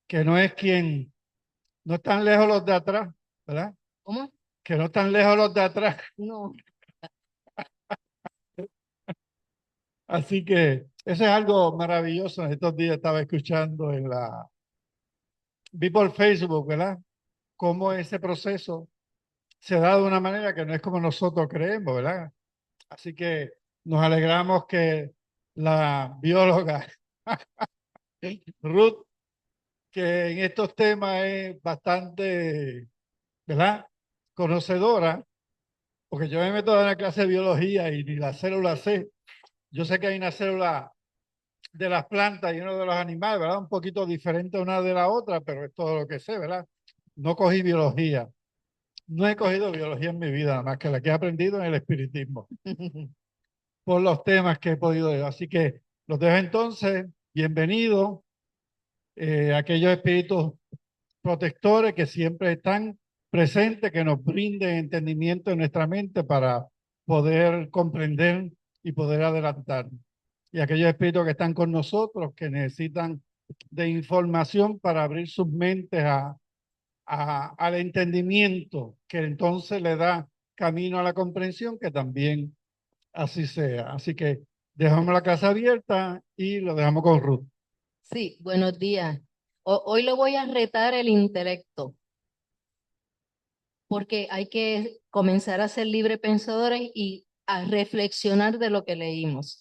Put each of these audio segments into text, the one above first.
que no es quien, no están lejos los de atrás, ¿verdad? ¿Cómo? Que no están lejos los de atrás. No. Así que eso es algo maravilloso. Estos días estaba escuchando vi por Facebook, ¿verdad? Cómo ese proceso se da de una manera que no es como nosotros creemos, ¿verdad? Así que nos alegramos que la bióloga Ruth, que en estos temas es bastante, ¿verdad? Conocedora, porque yo me meto en una clase de biología y ni la célula sé. Yo sé que hay una célula de las plantas y uno de los animales, ¿verdad? Un poquito diferente una de la otra, pero es todo lo que sé, ¿verdad? No cogí biología. No he cogido biología en mi vida, nada más que la que he aprendido en el espiritismo, por los temas que he podido ver. Así que los dejo entonces, bienvenidos, aquellos espíritus protectores que siempre están presentes, que nos brinden entendimiento en nuestra mente para poder comprender y poder adelantar. Y aquellos espíritus que están con nosotros, que necesitan de información para abrir sus mentes al entendimiento, que entonces le da camino a la comprensión, que también así sea. Así que dejamos la casa abierta y lo dejamos con Ruth. Sí, buenos días. Hoy le voy a retar el intelecto, porque hay que comenzar a ser libre pensadores y a reflexionar de lo que leemos.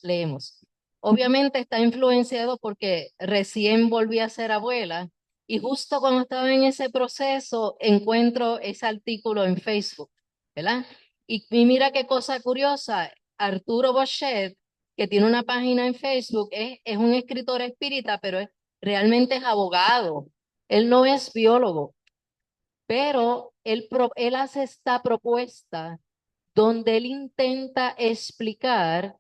Obviamente está influenciado porque recién volví a ser abuela y justo cuando estaba en ese proceso encuentro ese artículo en Facebook, ¿verdad? Y mira qué cosa curiosa, Arturo Bochet, que tiene una página en Facebook, es un escritor espírita, pero realmente es abogado. Él no es biólogo, pero él hace esta propuesta donde él intenta explicar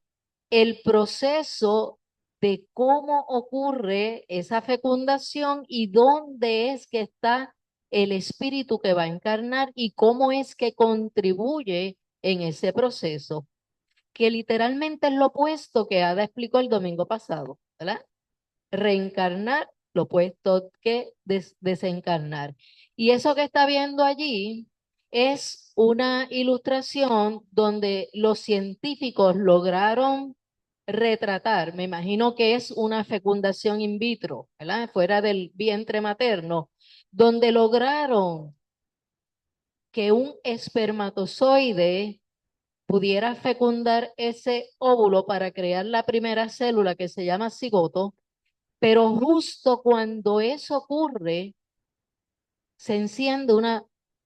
el proceso de cómo ocurre esa fecundación y dónde es que está el espíritu que va a encarnar y cómo es que contribuye en ese proceso, que literalmente es lo opuesto que Ada explicó el domingo pasado, ¿verdad? Reencarnar, lo opuesto que desencarnar. Y eso que está viendo allí es una ilustración donde los científicos lograron retratar, me imagino que es una fecundación in vitro, ¿verdad? Fuera del vientre materno, donde lograron que un espermatozoide pudiera fecundar ese óvulo para crear la primera célula que se llama cigoto, pero justo cuando eso ocurre, se enciende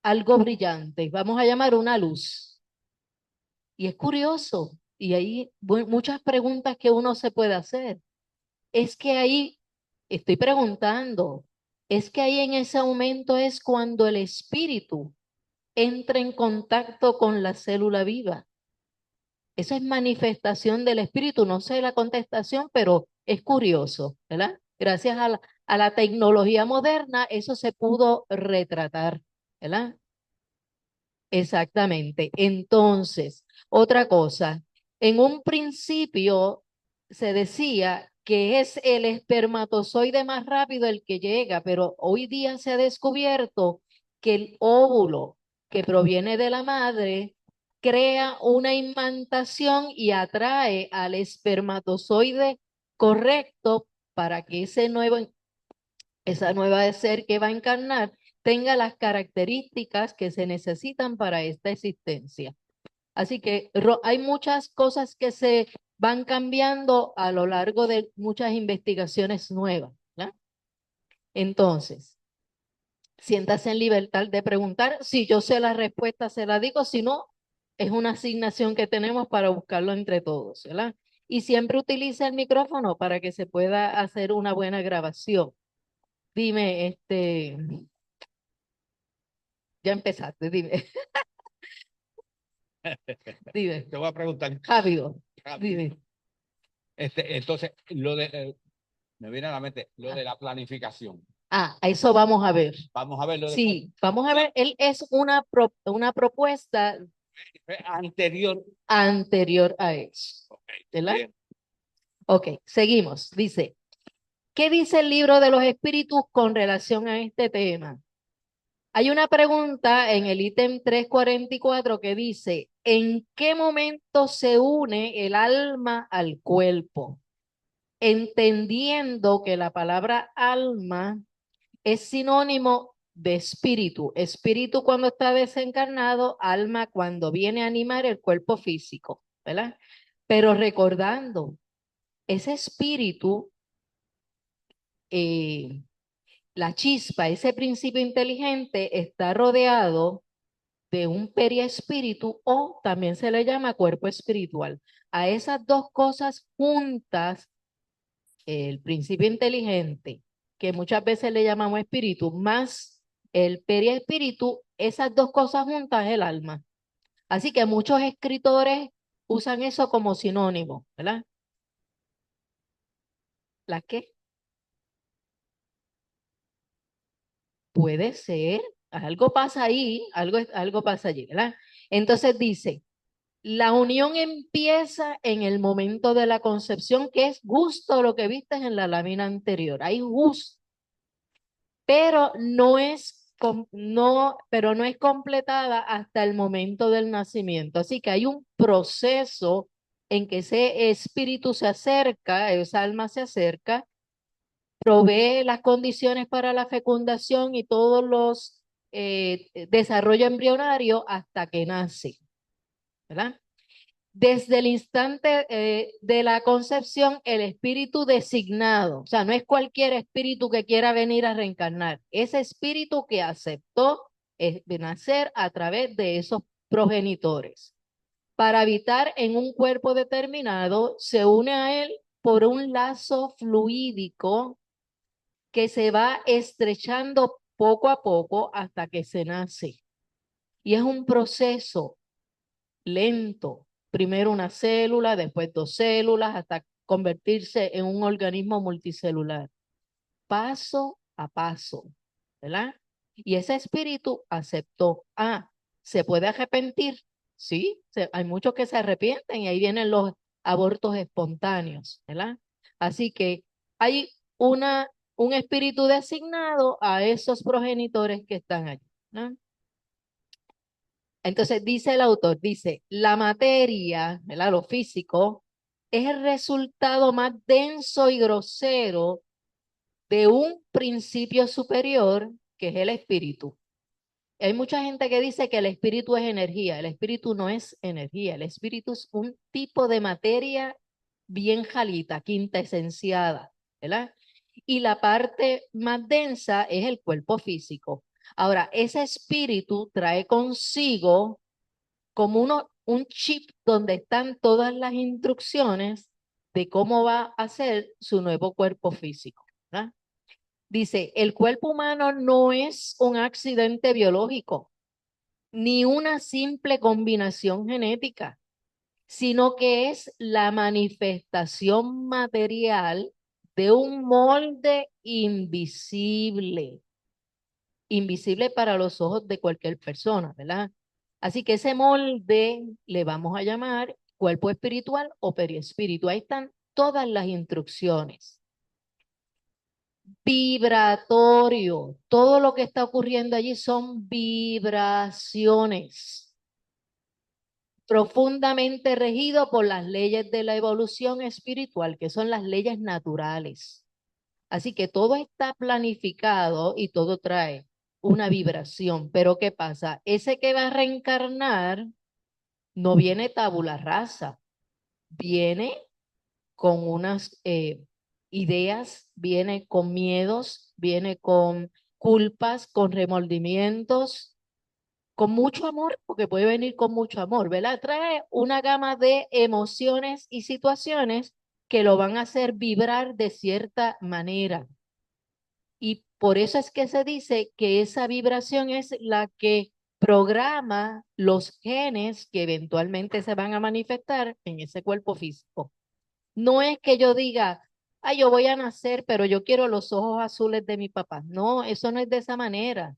algo brillante, vamos a llamar una luz. Y es curioso, y hay muchas preguntas que uno se puede hacer. Es que ahí, estoy preguntando, es que ahí en ese momento es cuando el espíritu entra en contacto con la célula viva. Eso es manifestación del espíritu, no sé la contestación, pero es curioso, ¿verdad? Gracias a la tecnología moderna, eso se pudo retratar, ¿verdad? Exactamente. Entonces, otra cosa, en un principio se decía que es el espermatozoide más rápido el que llega, pero hoy día se ha descubierto que el óvulo que proviene de la madre crea una imantación y atrae al espermatozoide correcto para que esa nueva ser que va a encarnar tenga las características que se necesitan para esta existencia. Así que hay muchas cosas que se van cambiando a lo largo de muchas investigaciones nuevas, ¿no? Entonces, siéntase en libertad de preguntar. Si yo sé la respuesta, se la digo. Si no, es una asignación que tenemos para buscarlo entre todos, ¿verdad? Y siempre utilice el micrófono para que se pueda hacer una buena grabación. Dime, ya empezaste, dime, dime, Te voy a preguntar rápido, rápido. dime. Entonces, me viene a la mente lo de la planificación. Ah, a eso vamos a ver. Vamos a verlo después. Sí, vamos a ver, él es una propuesta Anterior. anterior a eso, Ok, ¿verdad? bien. Ok, seguimos. Dice, ¿Qué dice el libro de los espíritus con relación a este tema? Hay una pregunta en el ítem 344 que dice, ¿en qué momento se une el alma al cuerpo? Entendiendo que la palabra alma es sinónimo de espíritu. Espíritu cuando está desencarnado, alma cuando viene a animar el cuerpo físico, ¿verdad? Pero recordando, ese espíritu, la chispa, ese principio inteligente está rodeado de un periespíritu o también se le llama cuerpo espiritual. A esas dos cosas juntas, el principio inteligente, que muchas veces le llamamos espíritu, más el periespíritu, esas dos cosas juntas es el alma. Así que muchos escritores usan eso como sinónimo, ¿verdad? ¿La qué? Puede ser, algo pasa ahí, algo pasa allí, ¿verdad? Entonces dice, la unión empieza en el momento de la concepción, que es justo lo que viste en la lámina anterior. Hay justo, pero pero no es completada hasta el momento del nacimiento. Así que hay un proceso en que ese espíritu se acerca, esa alma se acerca, provee las condiciones para la fecundación y todos los desarrollo embrionario hasta que nace, ¿verdad? Desde el instante de la concepción, el espíritu designado, o sea, no es cualquier espíritu que quiera venir a reencarnar, ese espíritu que aceptó nacer a través de esos progenitores. Para habitar en un cuerpo determinado, se une a él por un lazo fluídico que se va estrechando poco a poco hasta que se nace. Y es un proceso lento. Primero una célula, después dos células, hasta convertirse en un organismo multicelular. Paso a paso, ¿verdad? Y ese espíritu aceptó. ¿Se puede arrepentir? Sí, hay muchos que se arrepienten y ahí vienen los abortos espontáneos, ¿verdad? Así que hay un espíritu designado a esos progenitores que están allí, ¿no? Entonces dice el autor, dice, la materia, ¿verdad? Lo físico, es el resultado más denso y grosero de un principio superior que es el espíritu. Hay mucha gente que dice que el espíritu es energía. El espíritu no es energía. El espíritu es un tipo de materia bien jalita, quintesenciada, ¿verdad? Y la parte más densa es el cuerpo físico. Ahora, ese espíritu trae consigo como un chip donde están todas las instrucciones de cómo va a ser su nuevo cuerpo físico, ¿verdad? Dice, el cuerpo humano no es un accidente biológico, ni una simple combinación genética, sino que es la manifestación material de un molde invisible, invisible para los ojos de cualquier persona, ¿verdad? Así que ese molde le vamos a llamar cuerpo espiritual o periespíritu. Ahí están todas las instrucciones. Vibratorio. Todo lo que está ocurriendo allí son vibraciones. Profundamente regido por las leyes de la evolución espiritual, que son las leyes naturales. Así que todo está planificado y todo trae una vibración. Pero ¿qué pasa? Ese que va a reencarnar no viene tabula rasa, viene con unas ideas, viene con miedos, viene con culpas, con remordimientos, con mucho amor, porque puede venir con mucho amor, ¿verdad? Trae una gama de emociones y situaciones que lo van a hacer vibrar de cierta manera. Y por eso es que se dice que esa vibración es la que programa los genes que eventualmente se van a manifestar en ese cuerpo físico. No es que yo diga, yo voy a nacer, pero yo quiero los ojos azules de mi papá. No, eso no es de esa manera.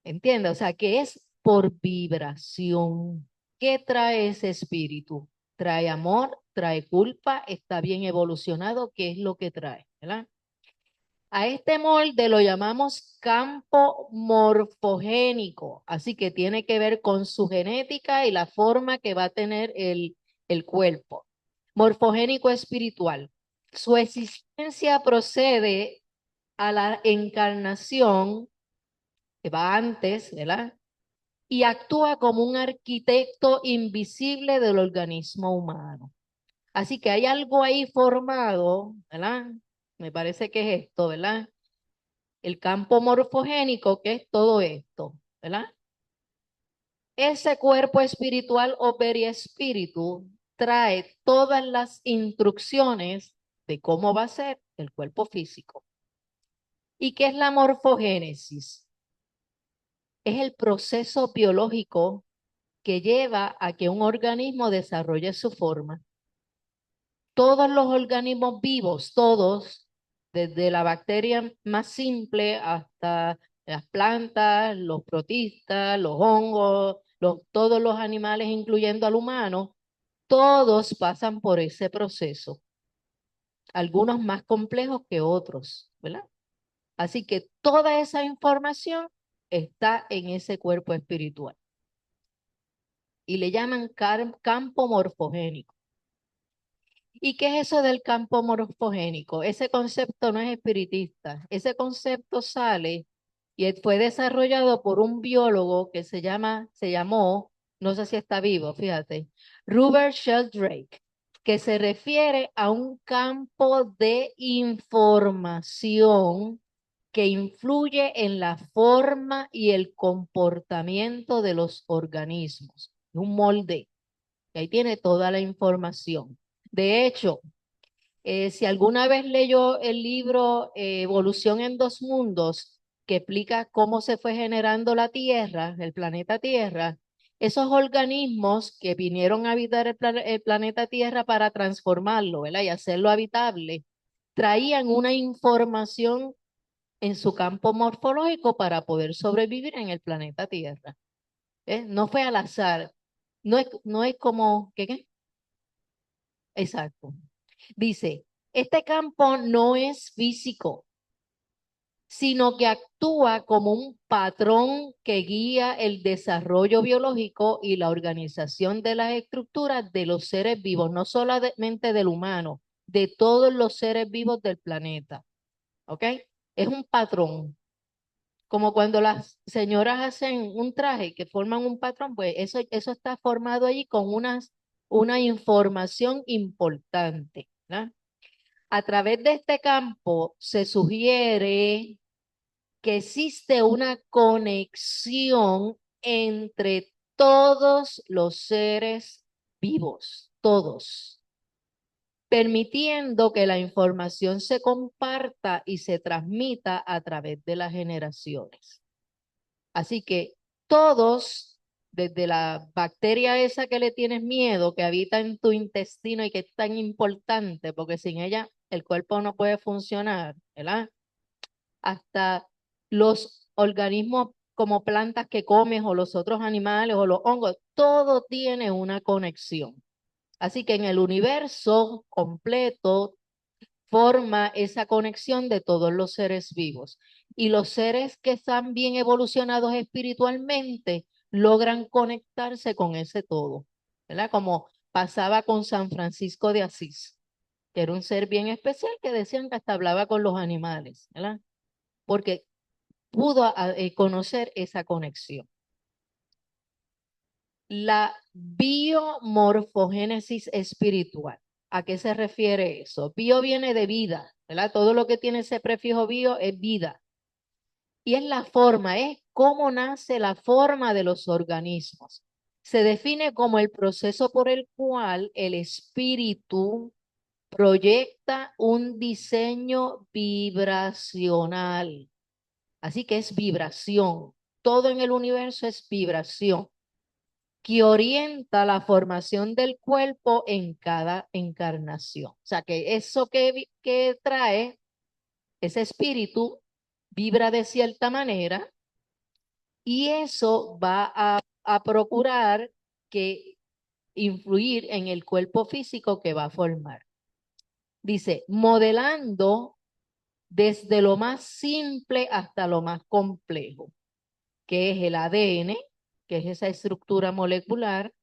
¿Entiendes? O sea, que es por vibración. ¿Qué trae ese espíritu? Trae amor, trae culpa, está bien evolucionado, ¿qué es lo que trae? ¿Verdad? A este molde lo llamamos campo morfogénico, así que tiene que ver con su genética y la forma que va a tener el cuerpo. Morfogénico espiritual. Su existencia procede a la encarnación, que va antes, ¿verdad? Y actúa como un arquitecto invisible del organismo humano. Así que hay algo ahí formado, ¿verdad? Me parece que es esto, ¿verdad? El campo morfogénico, que es todo esto, ¿verdad? Ese cuerpo espiritual o periespíritu trae todas las instrucciones de cómo va a ser el cuerpo físico. ¿Y qué es la morfogénesis? Es el proceso biológico que lleva a que un organismo desarrolle su forma. Todos los organismos vivos, todos, desde la bacteria más simple hasta las plantas, los protistas, los hongos, todos los animales, incluyendo al humano, todos pasan por ese proceso. Algunos más complejos que otros, ¿verdad? Así que toda esa información está en ese cuerpo espiritual. Y le llaman campo morfogénico. ¿Y qué es eso del campo morfogénico? Ese concepto no es espiritista. Ese concepto sale y fue desarrollado por un biólogo que se llamó, no sé si está vivo, fíjate, Rupert Sheldrake, que se refiere a un campo de información que influye en la forma y el comportamiento de los organismos. Un molde. Y ahí tiene toda la información. De hecho, si alguna vez leyó el libro Evolución en dos mundos, que explica cómo se fue generando la Tierra, el planeta Tierra, esos organismos que vinieron a habitar el planeta Tierra para transformarlo, ¿verdad? Y hacerlo habitable, traían una información en su campo morfológico para poder sobrevivir en el planeta Tierra. No fue al azar. No es como, ¿qué? Exacto. Dice, este campo no es físico, sino que actúa como un patrón que guía el desarrollo biológico y la organización de las estructuras de los seres vivos, no solamente del humano, de todos los seres vivos del planeta. ¿Ok? Es un patrón. Como cuando las señoras hacen un traje que forman un patrón, pues eso está formado allí con una información importante, ¿verdad? A través de este campo se sugiere que existe una conexión entre todos los seres vivos, todos, permitiendo que la información se comparta y se transmita a través de las generaciones. Así que todos, desde la bacteria esa que le tienes miedo, que habita en tu intestino y que es tan importante, porque sin ella el cuerpo no puede funcionar, ¿verdad? Hasta los organismos como plantas que comes o los otros animales o los hongos, todo tiene una conexión. Así que en el universo completo forma esa conexión de todos los seres vivos. Y los seres que están bien evolucionados espiritualmente logran conectarse con ese todo, ¿verdad? Como pasaba con San Francisco de Asís, que era un ser bien especial que decían que hasta hablaba con los animales, ¿verdad? Porque pudo conocer esa conexión. La biomorfogénesis espiritual. ¿A qué se refiere eso? Bio viene de vida, ¿verdad? Todo lo que tiene ese prefijo bio es vida. Y es la forma, es cómo nace la forma de los organismos. Se define como el proceso por el cual el espíritu proyecta un diseño vibracional. Así que es vibración. Todo en el universo es vibración que orienta la formación del cuerpo en cada encarnación. O sea, que eso que trae ese espíritu vibra de cierta manera y eso va a procurar que influir en el cuerpo físico que va a formar. Dice, modelando desde lo más simple hasta lo más complejo, que es el ADN, que es esa estructura molecular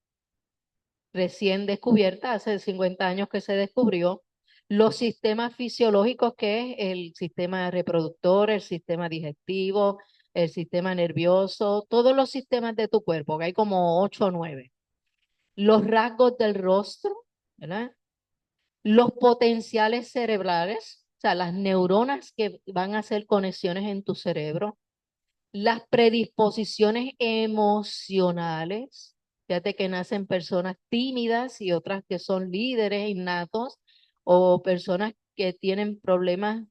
recién descubierta, hace 50 años que se descubrió, los sistemas fisiológicos, que es el sistema reproductor, el sistema digestivo, el sistema nervioso, todos los sistemas de tu cuerpo, que hay como 8 o 9. Los rasgos del rostro, ¿verdad? Los potenciales cerebrales, o sea, las neuronas que van a hacer conexiones en tu cerebro, las predisposiciones emocionales. Fíjate que nacen personas tímidas y otras que son líderes innatos o personas que tienen problemas,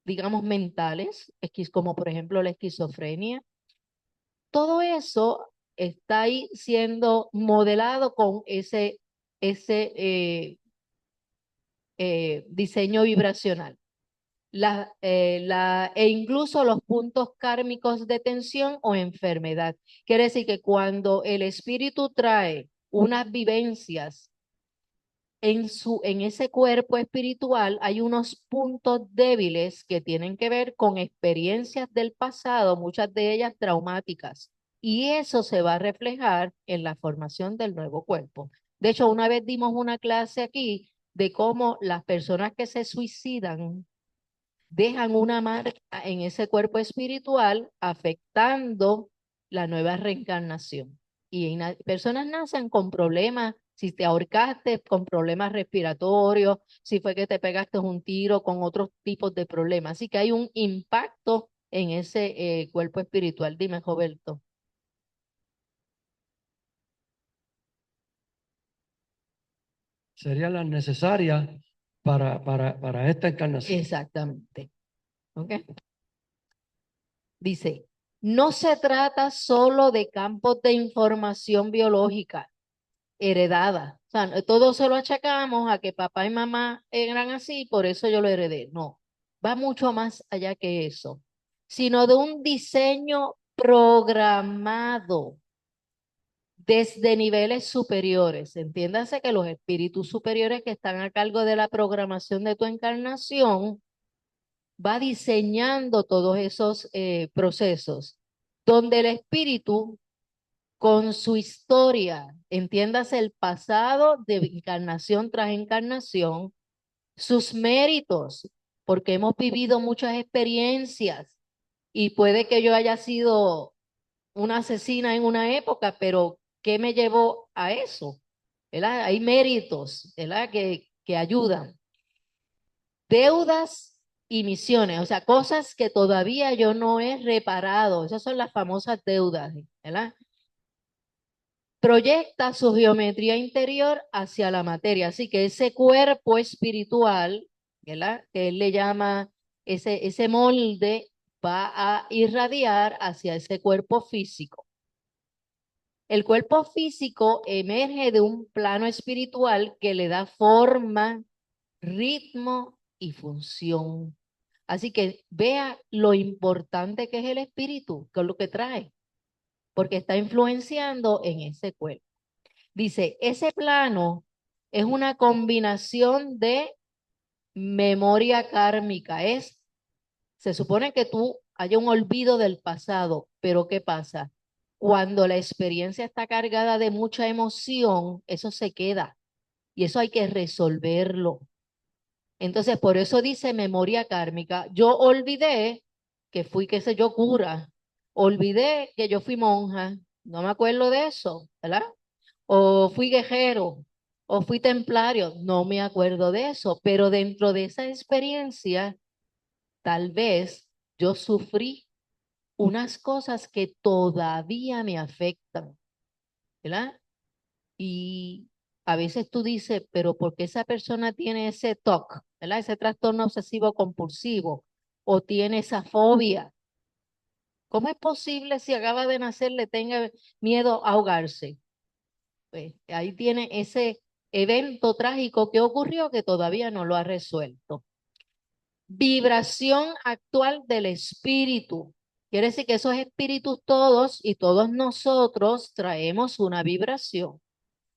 digamos, mentales, como por ejemplo la esquizofrenia. Todo eso está ahí siendo modelado con ese diseño vibracional. E incluso los puntos kármicos de tensión o enfermedad. Quiere decir que cuando el espíritu trae unas vivencias en ese cuerpo espiritual, hay unos puntos débiles que tienen que ver con experiencias del pasado, muchas de ellas traumáticas. Y eso se va a reflejar en la formación del nuevo cuerpo. De hecho, una vez dimos una clase aquí de cómo las personas que se suicidan dejan una marca en ese cuerpo espiritual afectando la nueva reencarnación. Y personas nacen con problemas, si te ahorcaste, con problemas respiratorios, si fue que te pegaste un tiro, con otros tipos de problemas. Así que hay un impacto en ese cuerpo espiritual. Dime, Roberto. Serían las necesarias para esta encarnación. Exactamente. ¿Ok? Dice, no se trata solo de campos de información biológica heredada. O sea, todo se lo achacamos a que papá y mamá eran así, por eso yo lo heredé. No, va mucho más allá que eso, sino de un diseño programado desde niveles superiores. Entiéndase que los espíritus superiores que están a cargo de la programación de tu encarnación va diseñando todos esos procesos, donde el espíritu con su historia, entiéndase el pasado de encarnación tras encarnación, sus méritos, porque hemos vivido muchas experiencias y puede que yo haya sido una asesina en una época, pero ¿qué me llevó a eso? ¿Verdad? Hay méritos, ¿verdad? Que ayudan. Deudas y misiones, o sea, cosas que todavía yo no he reparado, esas son las famosas deudas, ¿verdad? Proyecta su geometría interior hacia la materia. Así que ese cuerpo espiritual, ¿verdad? Que él le llama, ese molde va a irradiar hacia ese cuerpo físico. El cuerpo físico emerge de un plano espiritual que le da forma, ritmo y función. Así que vea lo importante que es el espíritu, que es lo que trae, porque está influenciando en ese cuerpo. Dice, ese plano es una combinación de memoria kármica. Se supone que tú haya un olvido del pasado, pero ¿qué pasa? Cuando la experiencia está cargada de mucha emoción, eso se queda y eso hay que resolverlo. Entonces, por eso dice memoria kármica. Yo olvidé que fui, qué sé yo, cura. Olvidé que yo fui monja. No me acuerdo de eso, ¿verdad? O fui guerrero, o fui templario, no me acuerdo de eso, pero dentro de esa experiencia, tal vez yo sufrí unas cosas que todavía me afectan, ¿verdad? Y a veces tú dices, pero ¿por qué esa persona tiene ese TOC, ¿verdad? Ese trastorno obsesivo compulsivo, o tiene esa fobia? ¿Cómo es posible si acaba de nacer le tenga miedo a ahogarse? Pues ahí tiene ese evento trágico que ocurrió que todavía no lo ha resuelto. Vibración actual del espíritu. Quiere decir que esos espíritus todos y todos nosotros traemos una vibración.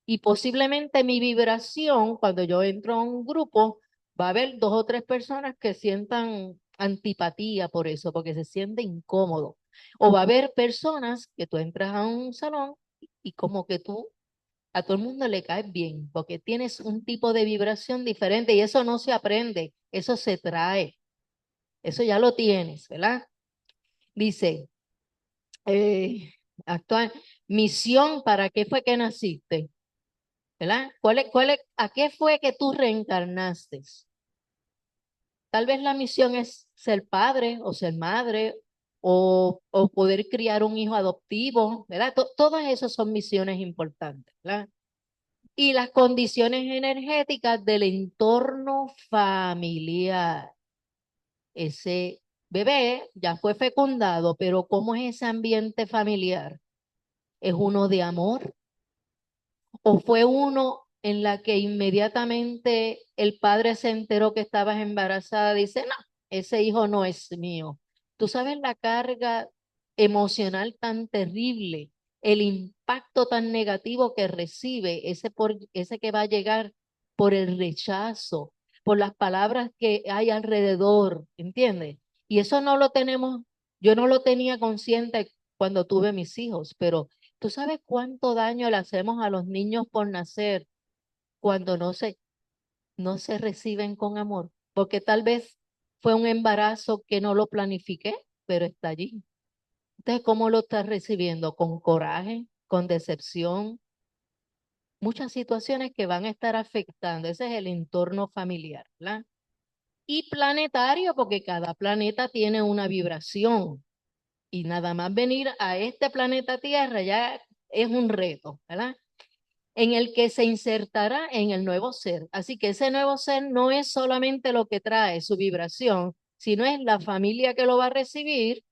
Y posiblemente mi vibración, cuando yo entro a un grupo, va a haber 2 o 3 personas que sientan antipatía por eso, porque se siente incómodo. O va a haber personas que tú entras a un salón y como que tú a todo el mundo le caes bien, porque tienes un tipo de vibración diferente y eso no se aprende, eso se trae, eso ya lo tienes, ¿verdad? Dice, actual, misión, ¿para qué fue que naciste? ¿Verdad? ¿A qué fue que tú reencarnaste? Tal vez la misión es ser padre o ser madre o poder criar un hijo adoptivo, ¿verdad? Todas esas son misiones importantes, ¿verdad? Y las condiciones energéticas del entorno familiar. Ese bebé ya fue fecundado, pero ¿cómo es ese ambiente familiar? ¿Es uno de amor? ¿O fue uno en la que inmediatamente el padre se enteró que estabas embarazada? Dice, no, ese hijo no es mío. Tú sabes la carga emocional tan terrible, el impacto tan negativo que recibe ese que va a llegar por el rechazo, por las palabras que hay alrededor, ¿entiendes? Y eso no lo tenemos, yo no lo tenía consciente cuando tuve mis hijos, pero ¿tú sabes cuánto daño le hacemos a los niños por nacer cuando no se reciben con amor? Porque tal vez fue un embarazo que no lo planifiqué, pero está allí. Entonces, ¿cómo lo estás recibiendo? ¿Con coraje? ¿Con decepción? Muchas situaciones que van a estar afectando. Ese es el entorno familiar, ¿verdad? Y planetario, porque cada planeta tiene una vibración. Y nada más venir a este planeta Tierra ya es un reto, ¿verdad? En el que se insertará en el nuevo ser. Así que ese nuevo ser no es solamente lo que trae su vibración, sino es la familia que lo va a recibir,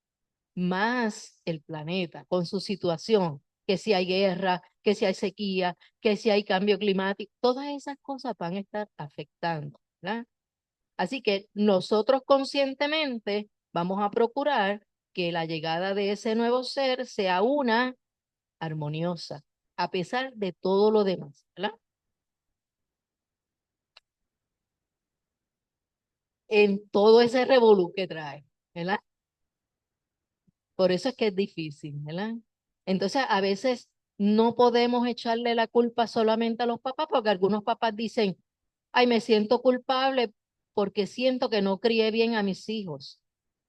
más el planeta con su situación, que si hay guerra, que si hay sequía, que si hay cambio climático, todas esas cosas van a estar afectando, ¿verdad? Así que nosotros conscientemente vamos a procurar que la llegada de ese nuevo ser sea una armoniosa, a pesar de todo lo demás, ¿verdad? En todo ese revolú que trae, ¿verdad? Por eso es que es difícil, ¿verdad? Entonces, a veces no podemos echarle la culpa solamente a los papás, porque algunos papás dicen, ay, me siento culpable porque siento que no crié bien a mis hijos.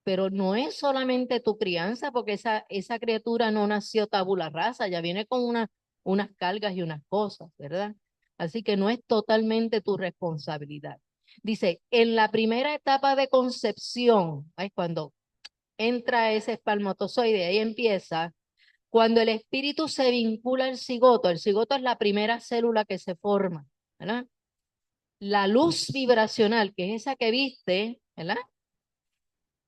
Pero no es solamente tu crianza, porque esa criatura no nació tabula rasa, ya viene con unas cargas y unas cosas, ¿verdad? Así que no es totalmente tu responsabilidad. Dice, en la primera etapa de concepción, ay, cuando entra ese espermatozoide, ahí empieza, cuando el espíritu se vincula al cigoto, el cigoto es la primera célula que se forma, ¿verdad? La luz vibracional, que es esa que viste, ¿verdad?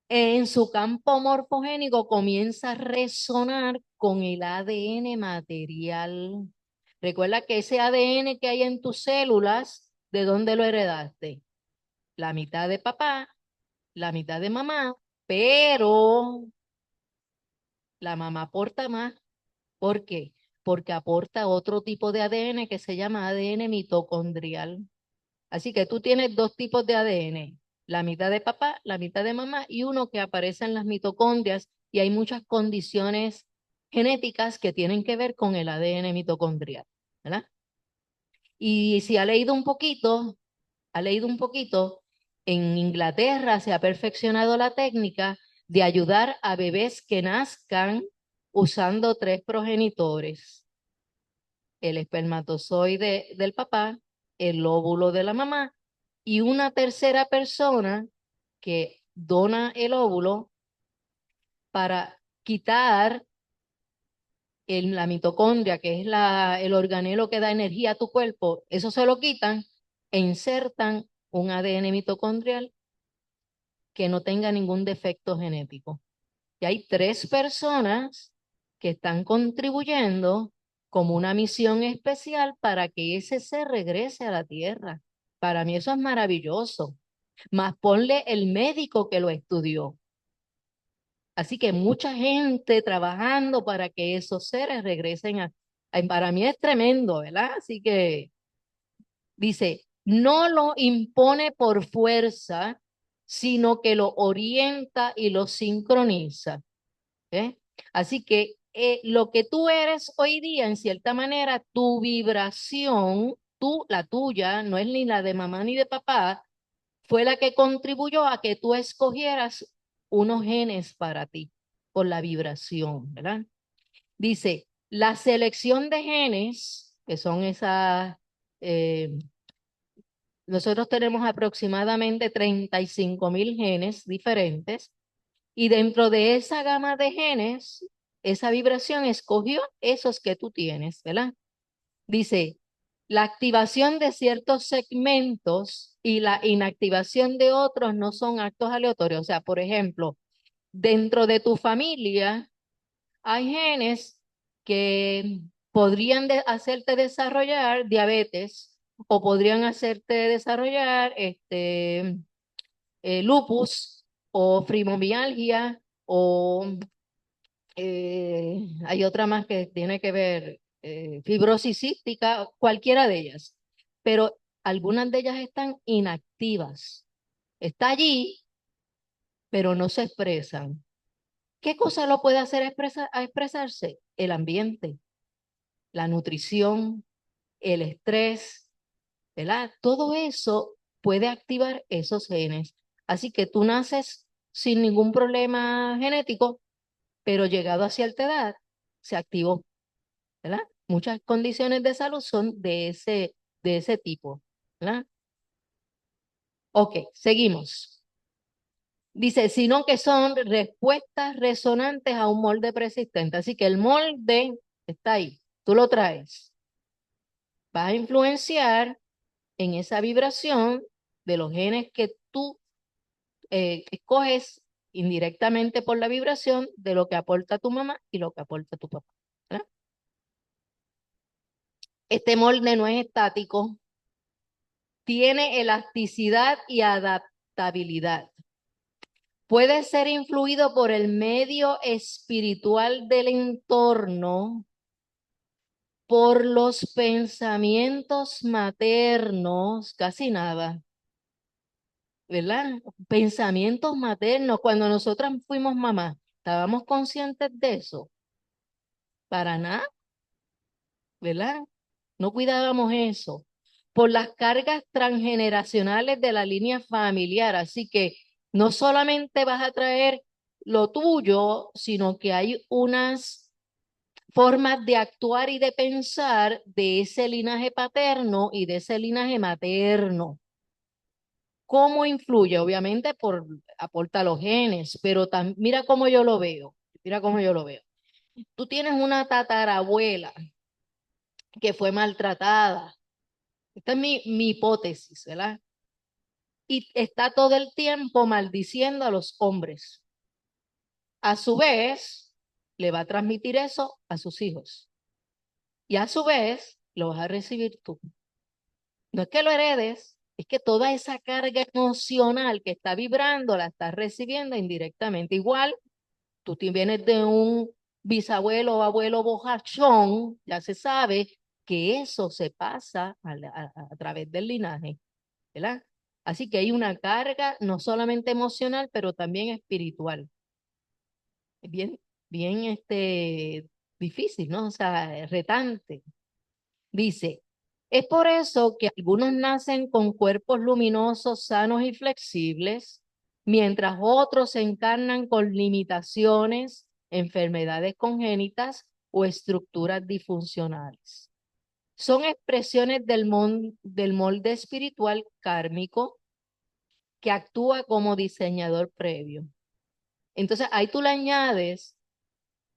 En su campo morfogénico comienza a resonar con el ADN material. Recuerda que ese ADN que hay en tus células, ¿de dónde lo heredaste? La mitad de papá, la mitad de mamá, pero la mamá aporta más. ¿Por qué? Porque aporta otro tipo de ADN que se llama ADN mitocondrial. Así que tú tienes dos tipos de ADN, la mitad de papá, la mitad de mamá y uno que aparece en las mitocondrias y hay muchas condiciones genéticas que tienen que ver con el ADN mitocondrial, ¿verdad? Y si ha leído un poquito, en Inglaterra se ha perfeccionado la técnica de ayudar a bebés que nazcan usando tres progenitores: el espermatozoide del papá, el óvulo de la mamá y una tercera persona que dona el óvulo para quitar la mitocondria, que es el organelo que da energía a tu cuerpo. Eso se lo quitan e insertan un ADN mitocondrial que no tenga ningún defecto genético. Y hay tres personas que están contribuyendo como una misión especial para que ese ser regrese a la tierra. Para mí eso es maravilloso. Más ponle el médico que lo estudió. Así que mucha gente trabajando para que esos seres regresen para mí es tremendo, ¿verdad? Así que dice, no lo impone por fuerza, sino que lo orienta y lo sincroniza. ¿Ok? Así que lo que tú eres hoy día, en cierta manera, tu vibración, la tuya, no es ni la de mamá ni de papá, fue la que contribuyó a que tú escogieras unos genes para ti, por la vibración, ¿verdad? Dice, la selección de genes, que son esas, eh, nosotros tenemos aproximadamente 35.000 genes diferentes, y dentro de esa gama de genes, esa vibración escogió esos que tú tienes, ¿verdad? Dice, la activación de ciertos segmentos y la inactivación de otros no son actos aleatorios. O sea, por ejemplo, dentro de tu familia hay genes que podrían hacerte desarrollar diabetes o podrían hacerte desarrollar lupus o fibromialgia o hay otra más que tiene que ver, fibrosis cística, cualquiera de ellas. Pero algunas de ellas están inactivas. Está allí, pero no se expresan. ¿Qué cosa lo puede hacer a expresarse? El ambiente, la nutrición, el estrés, ¿verdad? Todo eso puede activar esos genes. Así que tú naces sin ningún problema genético, pero llegado a cierta edad, se activó, ¿verdad? Muchas condiciones de salud son de ese tipo, ¿verdad? Ok, seguimos. Dice, sino que son respuestas resonantes a un molde persistente. Así que el molde está ahí, tú lo traes. Vas a influenciar en esa vibración de los genes que tú escoges indirectamente por la vibración de lo que aporta tu mamá y lo que aporta tu papá, ¿verdad? Este molde no es estático, tiene elasticidad y adaptabilidad. Puede ser influido por el medio espiritual del entorno, por los pensamientos maternos, casi nada, ¿verdad? Pensamientos maternos. Cuando nosotras fuimos mamás, ¿estábamos conscientes de eso? Para nada, ¿verdad? No cuidábamos eso. Por las cargas transgeneracionales de la línea familiar. Así que no solamente vas a traer lo tuyo, sino que hay unas formas de actuar y de pensar de ese linaje paterno y de ese linaje materno. ¿Cómo influye? Obviamente aporta los genes, pero mira cómo yo lo veo. Mira cómo yo lo veo. Tú tienes una tatarabuela que fue maltratada. Esta es mi hipótesis, ¿verdad? Y está todo el tiempo maldiciendo a los hombres. A su vez, le va a transmitir eso a sus hijos. Y a su vez, lo vas a recibir tú. No es que lo heredes, es que toda esa carga emocional que está vibrando la estás recibiendo indirectamente. Igual, tú vienes de un bisabuelo o abuelo bojachón, ya se sabe que eso se pasa a través del linaje, ¿verdad? Así que hay una carga no solamente emocional, pero también espiritual. Es bien difícil, ¿no? O sea, retante. Dice, es por eso que algunos nacen con cuerpos luminosos, sanos y flexibles, mientras otros se encarnan con limitaciones, enfermedades congénitas o estructuras disfuncionales. Son expresiones del molde espiritual kármico que actúa como diseñador previo. Entonces, ahí tú le añades,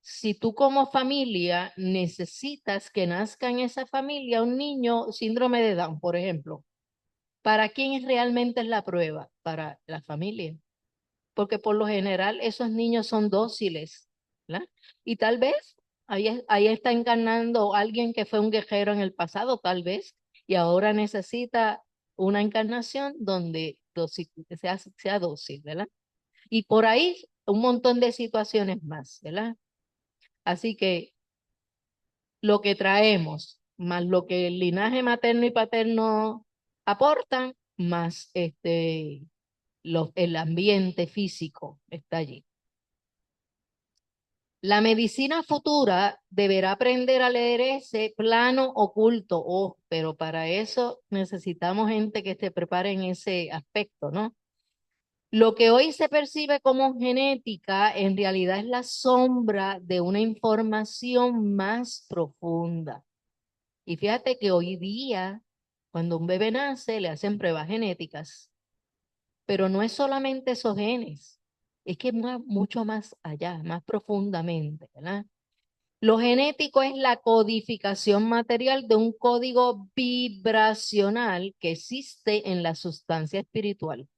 si tú como familia necesitas que nazca en esa familia un niño síndrome de Down, por ejemplo, ¿para quién realmente es la prueba? Para la familia. Porque por lo general esos niños son dóciles, ¿verdad? Y tal vez ahí está encarnando alguien que fue un guerrero en el pasado, tal vez, y ahora necesita una encarnación donde sea dócil, ¿verdad? Y por ahí un montón de situaciones más, ¿verdad? Así que lo que traemos, más lo que el linaje materno y paterno aportan, más el ambiente físico está allí. La medicina futura deberá aprender a leer ese plano oculto, pero para eso necesitamos gente que se prepare en ese aspecto, ¿no? Lo que hoy se percibe como genética en realidad es la sombra de una información más profunda. Y fíjate que hoy día, cuando un bebé nace, le hacen pruebas genéticas, pero no es solamente esos genes, es que mucho más allá, más profundamente, ¿verdad? Lo genético es la codificación material de un código vibracional que existe en la sustancia espiritual.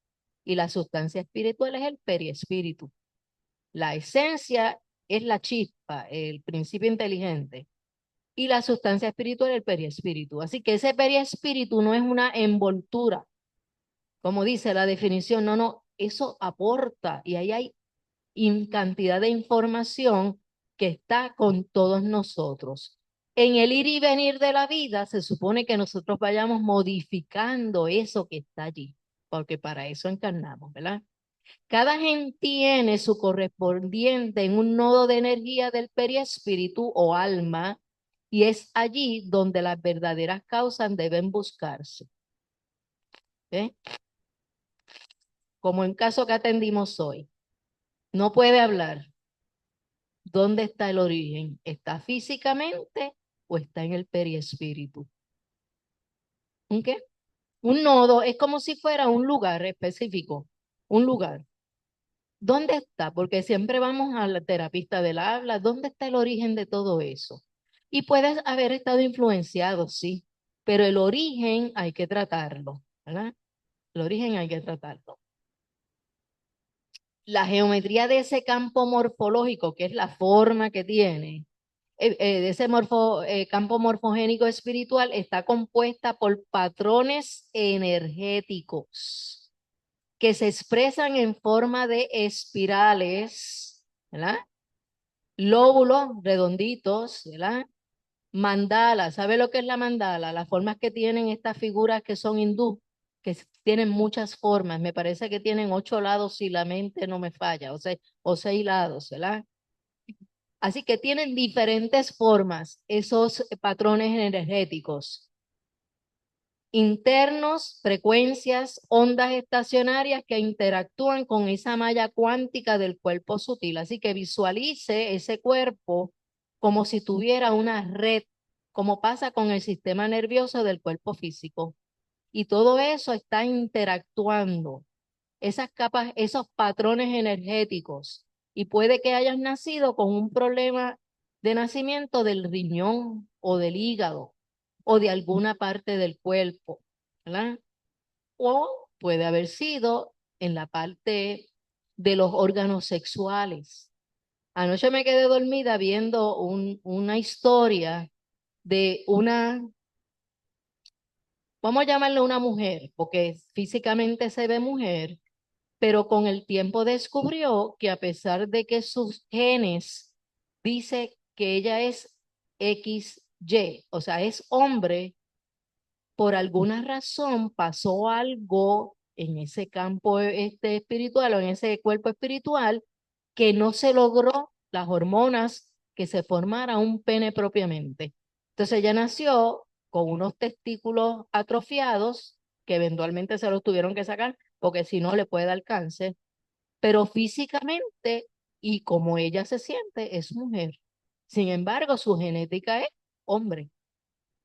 Y la sustancia espiritual es el periespíritu. La esencia es la chispa, el principio inteligente. Y la sustancia espiritual es el periespíritu. Así que ese periespíritu no es una envoltura, como dice la definición, no, eso aporta y ahí hay cantidad de información que está con todos nosotros. En el ir y venir de la vida se supone que nosotros vayamos modificando eso que está allí, porque para eso encarnamos, ¿verdad? Cada gen tiene su correspondiente en un nodo de energía del periespíritu o alma, y es allí donde las verdaderas causas deben buscarse. ¿Eh? Como en caso que atendimos hoy, no puede hablar. ¿Dónde está el origen? ¿Está físicamente o está en el periespíritu? ¿Un qué? Un nodo es como si fuera un lugar específico, un lugar. ¿Dónde está? Porque siempre vamos a la terapista del habla. ¿Dónde está el origen de todo eso? Y puedes haber estado influenciado, sí, pero el origen hay que tratarlo, ¿verdad? El origen hay que tratarlo. La geometría de ese campo morfológico, que es la forma que tiene, de ese campo morfogénico espiritual, está compuesta por patrones energéticos que se expresan en forma de espirales, ¿verdad? Lóbulos redonditos, ¿verdad? Mandala, ¿sabe lo que es la mandala? Las formas que tienen estas figuras que son hindú, que tienen muchas formas. Me parece que tienen 8 lados si la mente no me falla, o 6 lados, ¿verdad? Así que tienen diferentes formas esos patrones energéticos. Internos, frecuencias, ondas estacionarias que interactúan con esa malla cuántica del cuerpo sutil. Así que visualice ese cuerpo como si tuviera una red, como pasa con el sistema nervioso del cuerpo físico. Y todo eso está interactuando, esas capas, esos patrones energéticos. Y puede que hayas nacido con un problema de nacimiento del riñón o del hígado o de alguna parte del cuerpo, ¿verdad? O puede haber sido en la parte de los órganos sexuales. Anoche me quedé dormida viendo una historia de vamos a llamarle una mujer, porque físicamente se ve mujer, pero con el tiempo descubrió que a pesar de que sus genes dice que ella es XY, o sea, es hombre, por alguna razón pasó algo en ese campo espiritual o en ese cuerpo espiritual que no se logró las hormonas que se formara un pene propiamente. Entonces ella nació con unos testículos atrofiados que eventualmente se los tuvieron que sacar porque si no le puede dar cáncer, pero físicamente y como ella se siente es mujer. Sin embargo, su genética es hombre.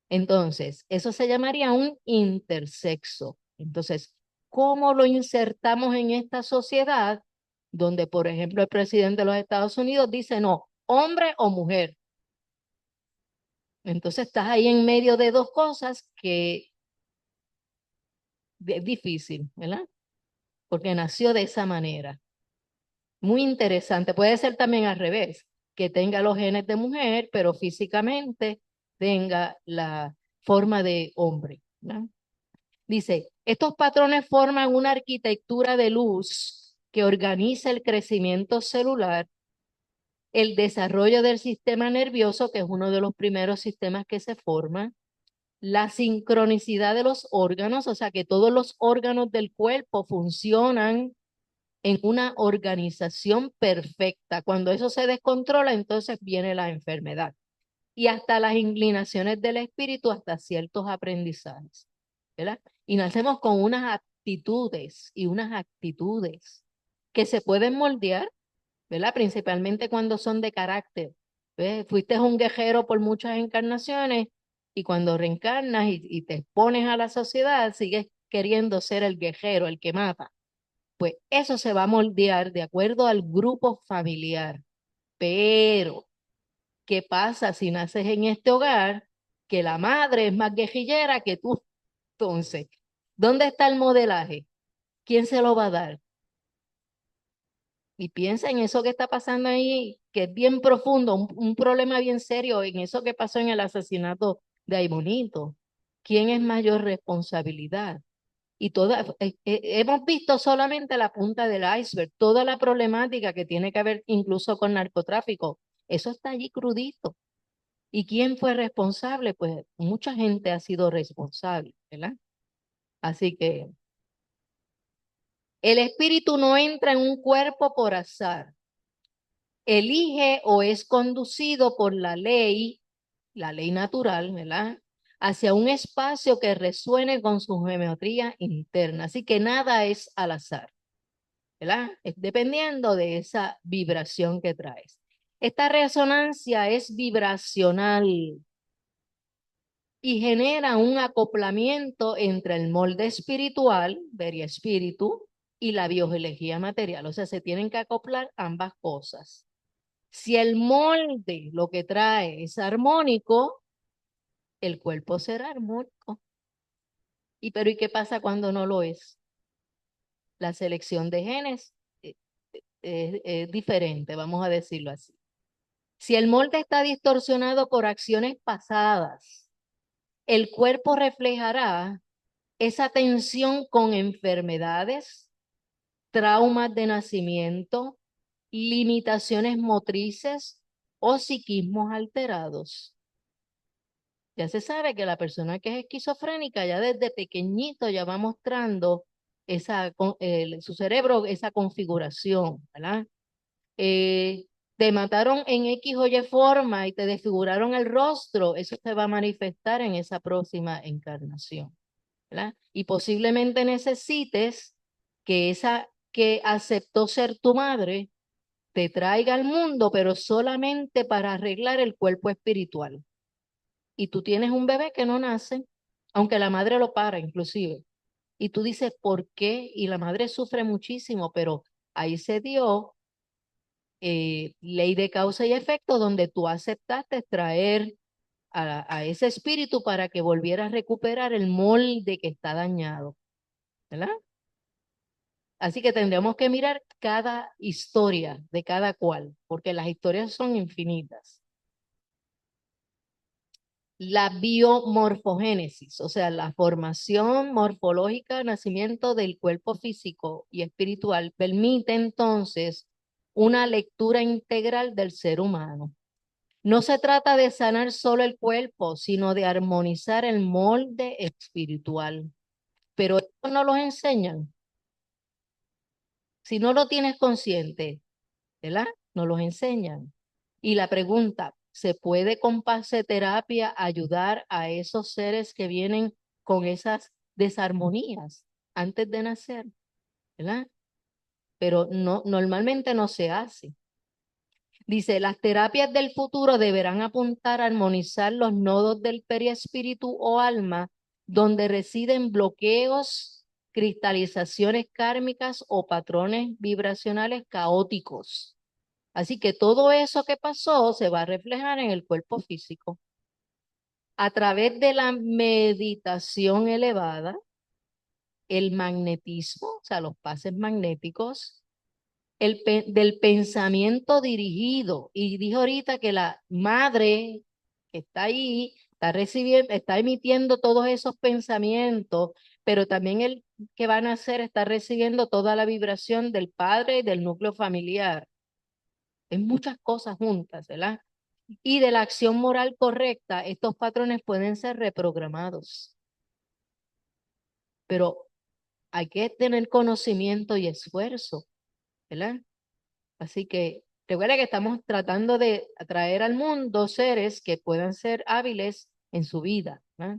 Entonces, eso se llamaría un intersexo. Entonces, ¿cómo lo insertamos en esta sociedad donde, por ejemplo, el presidente de los Estados Unidos dice, no, hombre o mujer? Entonces, estás ahí en medio de dos cosas que es difícil, ¿verdad? Porque nació de esa manera. Muy interesante. Puede ser también al revés, que tenga los genes de mujer, pero físicamente tenga la forma de hombre, ¿no? Dice, estos patrones forman una arquitectura de luz que organiza el crecimiento celular, el desarrollo del sistema nervioso, que es uno de los primeros sistemas que se forma, la sincronicidad de los órganos, o sea, que todos los órganos del cuerpo funcionan en una organización perfecta. Cuando eso se descontrola, entonces viene la enfermedad. Y hasta las inclinaciones del espíritu, hasta ciertos aprendizajes, ¿verdad? Y nacemos con unas aptitudes y unas actitudes que se pueden moldear, ¿verdad? Principalmente cuando son de carácter. ¿Ves? Fuiste un guerrero por muchas encarnaciones y cuando reencarnas y te expones a la sociedad, sigues queriendo ser el guerrero, el que mata. Pues eso se va a moldear de acuerdo al grupo familiar. Pero, ¿qué pasa si naces en este hogar que la madre es más guerrillera que tú? Entonces, ¿dónde está el modelaje? ¿Quién se lo va a dar? Y piensa en eso que está pasando ahí, que es bien profundo, un problema bien serio, en eso que pasó en el asesinato de Aibonito. ¿Quién es mayor responsabilidad? Y hemos visto solamente la punta del iceberg, toda la problemática que tiene que ver incluso con narcotráfico. Eso está allí crudito. ¿Y quién fue responsable? Pues mucha gente ha sido responsable, ¿verdad? Así que el espíritu no entra en un cuerpo por azar. Elige o es conducido por la ley natural, ¿verdad? Hacia un espacio que resuene con su geometría interna. Así que nada es al azar, ¿verdad? Es dependiendo de esa vibración que traes. Esta resonancia es vibracional y genera un acoplamiento entre el molde espiritual, Veria espíritu, y la biología material. O sea, se tienen que acoplar ambas cosas. Si el molde lo que trae es armónico, el cuerpo será armónico. ¿Y qué pasa cuando no lo es? La selección de genes es diferente, vamos a decirlo así. Si el molde está distorsionado por acciones pasadas, el cuerpo reflejará esa tensión con enfermedades, traumas de nacimiento, limitaciones motrices o psiquismos alterados. Ya se sabe que la persona que es esquizofrénica ya desde pequeñito ya va mostrando su cerebro esa configuración, ¿verdad? Te mataron en X o Y forma y te desfiguraron el rostro, eso se va a manifestar en esa próxima encarnación, ¿verdad? Y posiblemente necesites que esa que aceptó ser tu madre te traiga al mundo, pero solamente para arreglar el cuerpo espiritual. Y tú tienes un bebé que no nace, aunque la madre lo para inclusive. Y tú dices, ¿por qué? Y la madre sufre muchísimo, pero ahí se dio ley de causa y efecto donde tú aceptaste traer a ese espíritu para que volviera a recuperar el molde que está dañado, ¿verdad? Así que tendríamos que mirar cada historia de cada cual, porque las historias son infinitas. La biomorfogénesis, o sea, la formación morfológica, nacimiento del cuerpo físico y espiritual, permite entonces una lectura integral del ser humano. No se trata de sanar solo el cuerpo, sino de armonizar el molde espiritual. Pero esto no lo enseñan. Si no lo tienes consciente, ¿verdad? No los enseñan. Y la pregunta, ¿se puede con terapia ayudar a esos seres que vienen con esas desarmonías antes de nacer? ¿Verdad? Pero no, normalmente no se hace. Dice, las terapias del futuro deberán apuntar a armonizar los nodos del periespíritu o alma donde residen bloqueos, cristalizaciones kármicas o patrones vibracionales caóticos. Así que todo eso que pasó se va a reflejar en el cuerpo físico. A través de la meditación elevada, el magnetismo, o sea, los pases magnéticos, del pensamiento dirigido. Y dijo ahorita que la madre que está ahí está recibiendo, está emitiendo todos esos pensamientos, pero también el que van a hacer está recibiendo toda la vibración del padre y del núcleo familiar. Es muchas cosas juntas, ¿verdad? Y de la acción moral correcta, estos patrones pueden ser reprogramados. Pero hay que tener conocimiento y esfuerzo, ¿verdad? Así que recuerda que estamos tratando de atraer al mundo seres que puedan ser hábiles en su vida, ¿verdad?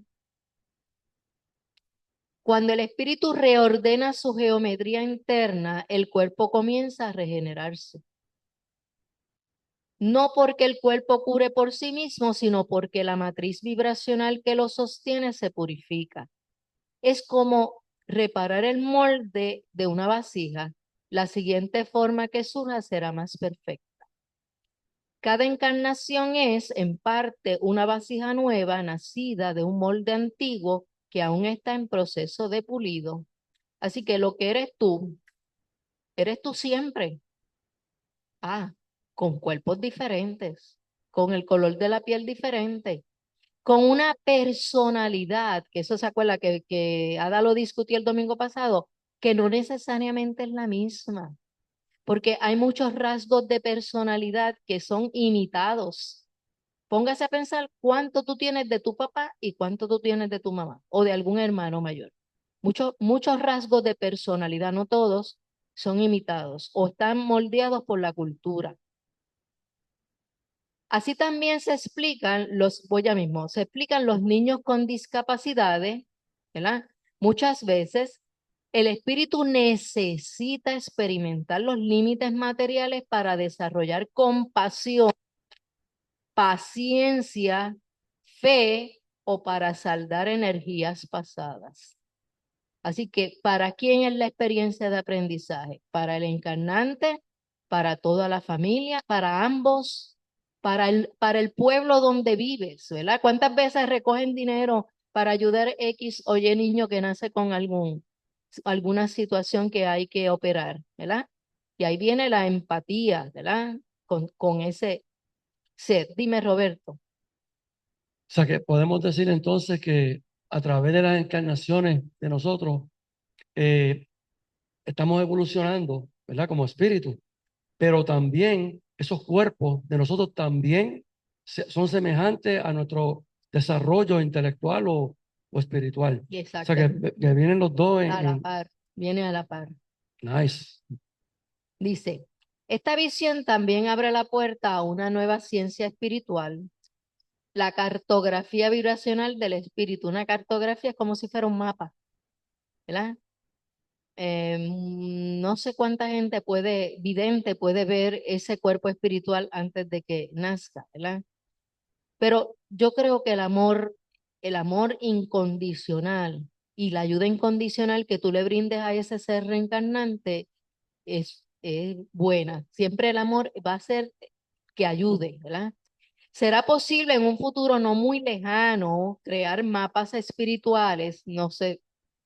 Cuando el espíritu reordena su geometría interna, el cuerpo comienza a regenerarse. No porque el cuerpo cure por sí mismo, sino porque la matriz vibracional que lo sostiene se purifica. Es como reparar el molde de una vasija. La siguiente forma que surja será más perfecta. Cada encarnación es, en parte, una vasija nueva nacida de un molde antiguo que aún está en proceso de pulido. Así que lo que eres tú siempre. Ah, con cuerpos diferentes, con el color de la piel diferente, con una personalidad, que eso se acuerda que Ada lo discutió el domingo pasado, que no necesariamente es la misma, porque hay muchos rasgos de personalidad que son imitados. Póngase a pensar cuánto tú tienes de tu papá y cuánto tú tienes de tu mamá o de algún hermano mayor. Muchos rasgos de personalidad, no todos, son imitados o están moldeados por la cultura. Así también se explican voy ya mismo, se explican los niños con discapacidades, ¿verdad? Muchas veces el espíritu necesita experimentar los límites materiales para desarrollar compasión, paciencia, fe o para saldar energías pasadas. Así que, ¿para quién es la experiencia de aprendizaje? ¿Para el encarnante? ¿Para toda la familia? ¿Para ambos? ¿Para el pueblo donde vives? ¿Verdad? ¿Cuántas veces recogen dinero para ayudar a X o Y niño que nace con alguna situación que hay que operar? ¿Verdad? Y ahí viene la empatía, ¿verdad? Con ese ser. Dime, Roberto. O sea que podemos decir entonces que a través de las encarnaciones de nosotros eh, estamos evolucionando, ¿verdad? Como espíritu, pero también esos cuerpos de nosotros también son semejantes a nuestro desarrollo intelectual o espiritual. O sea Exactamente. que vienen los dos A la par, viene a la par. nice. Dice, esta visión también abre la puerta a una nueva ciencia espiritual, la cartografía vibracional del espíritu. Una cartografía es como si fuera un mapa, ¿verdad? No sé cuánta gente vidente puede ver ese cuerpo espiritual antes de que nazca, ¿verdad? Pero yo creo que el amor incondicional y la ayuda incondicional que tú le brindes a ese ser reencarnante es buena. Siempre el amor va a ser que ayude, ¿verdad? ¿Será posible en un futuro no muy lejano crear mapas espirituales? No sé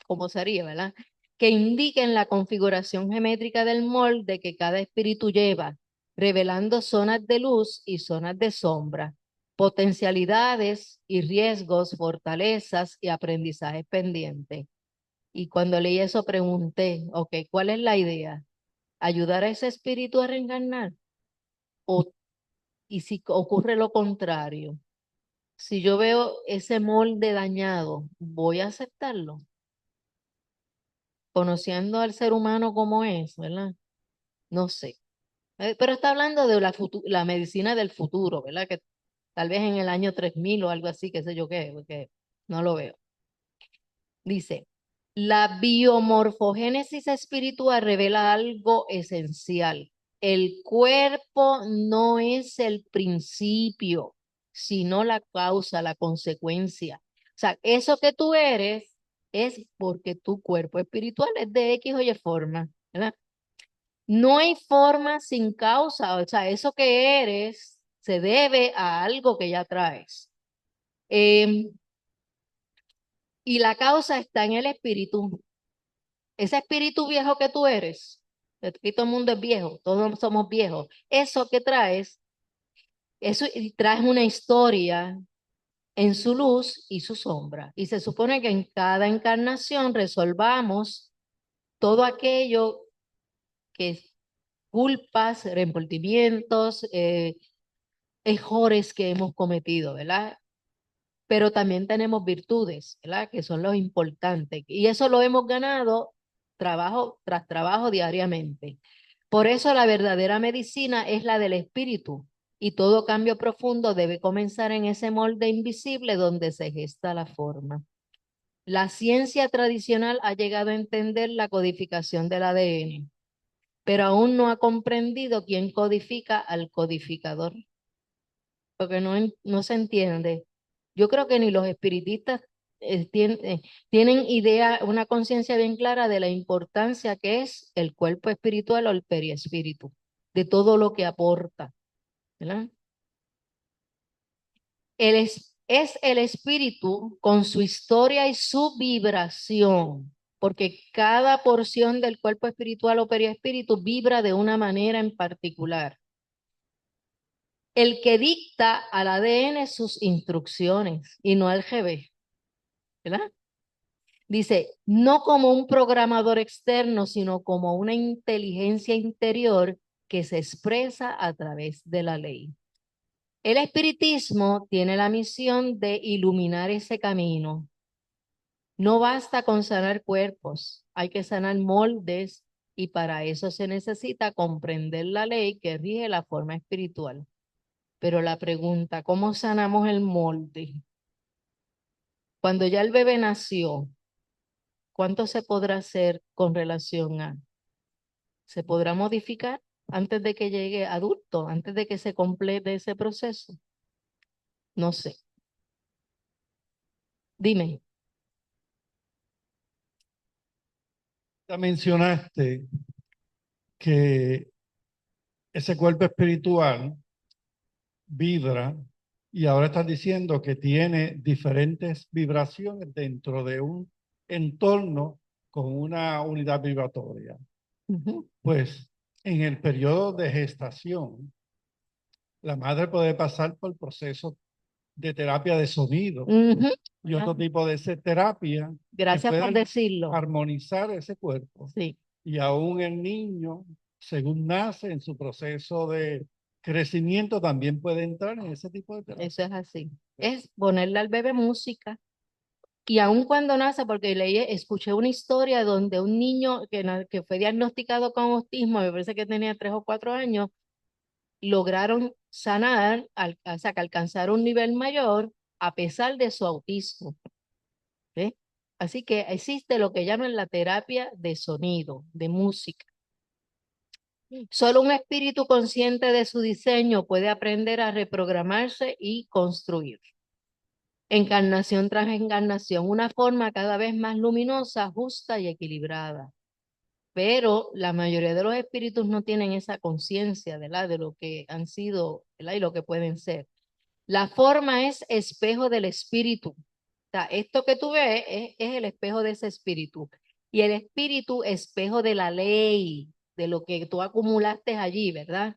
cómo sería, ¿verdad? Que indiquen la configuración geométrica del molde que cada espíritu lleva, revelando zonas de luz y zonas de sombra, potencialidades y riesgos, fortalezas y aprendizajes pendientes. Y cuando leí eso pregunté, ok, ¿cuál es la idea? ¿Ayudar a ese espíritu a reencarnar? O, y si ocurre lo contrario, si yo veo ese molde dañado, ¿voy a aceptarlo? Conociendo al ser humano como es, ¿verdad? No sé. Pero está hablando de la medicina del futuro, ¿verdad? Que tal vez en el año 3000 o algo así, qué sé yo qué, porque no lo veo. Dice, la biomorfogénesis espiritual revela algo esencial. El cuerpo no es el principio, sino la causa, la consecuencia. O sea, eso que tú eres es porque tu cuerpo espiritual es de X o Y forma, ¿verdad? No hay forma sin causa, o sea, eso que eres se debe a algo que ya traes. Y la causa está en el espíritu. Ese espíritu viejo que tú eres, aquí todo el mundo es viejo, todos somos viejos. Eso que traes, eso y traes una historia en su luz y su sombra. Y se supone que en cada encarnación resolvamos todo aquello que es culpas, remordimientos, errores que hemos cometido, ¿verdad? Pero también tenemos virtudes, ¿verdad? Que son los importantes. Y eso lo hemos ganado trabajo tras trabajo diariamente. Por eso la verdadera medicina es la del espíritu. Y todo cambio profundo debe comenzar en ese molde invisible donde se gesta la forma. La ciencia tradicional ha llegado a entender la codificación del ADN, pero aún no ha comprendido quién codifica al codificador, porque no se entiende. Yo creo que ni los espiritistas tienen idea, una conciencia bien clara de la importancia que es el cuerpo espiritual o el periespíritu, de todo lo que aporta, ¿verdad? Es el espíritu con su historia y su vibración, porque cada porción del cuerpo espiritual o periespíritu vibra de una manera en particular. El que dicta al ADN sus instrucciones y no al revés, ¿verdad? Dice, no como un programador externo, sino como una inteligencia interior que se expresa a través de la ley. El espiritismo tiene la misión de iluminar ese camino. No basta con sanar cuerpos, hay que sanar moldes y para eso se necesita comprender la ley que rige la forma espiritual. Pero la pregunta, ¿cómo sanamos el molde? Cuando ya el bebé nació, ¿cuánto se podrá hacer con relación a? ¿Se podrá modificar antes de que llegue adulto, antes de que se complete ese proceso? No sé. Dime. Ya mencionaste que ese cuerpo espiritual vibra y ahora estás diciendo que tiene diferentes vibraciones dentro de un entorno con una unidad vibratoria. Ujú. Pues en el periodo de gestación, la madre puede pasar por procesos de terapia de sonido Ujú. y otro tipo de terapia que Gracias por puedan decirlo. armonizar ese cuerpo. Sí, Y aún el niño, según nace en su proceso de crecimiento, también puede entrar en ese tipo de terapia. eso es así. Es ponerle al bebé música. Y aun cuando nace, porque escuché una historia donde un niño que fue diagnosticado con autismo, me parece que tenía 3 o 4 años, lograron sanar, o sea, que alcanzar un nivel mayor a pesar de su autismo. ¿Ve? Así que existe lo que llaman la terapia de sonido, de música. Solo un espíritu consciente de su diseño puede aprender a reprogramarse y construir. Encarnación tras encarnación, una forma cada vez más luminosa, justa y equilibrada. Pero la mayoría de los espíritus no tienen esa conciencia, ¿verdad? De lo que han sido, ¿verdad? Y lo que pueden ser. La forma es espejo del espíritu. O sea, esto que tú ves es el espejo de ese espíritu. Y el espíritu, espejo de la ley, de lo que tú acumulaste allí, ¿verdad?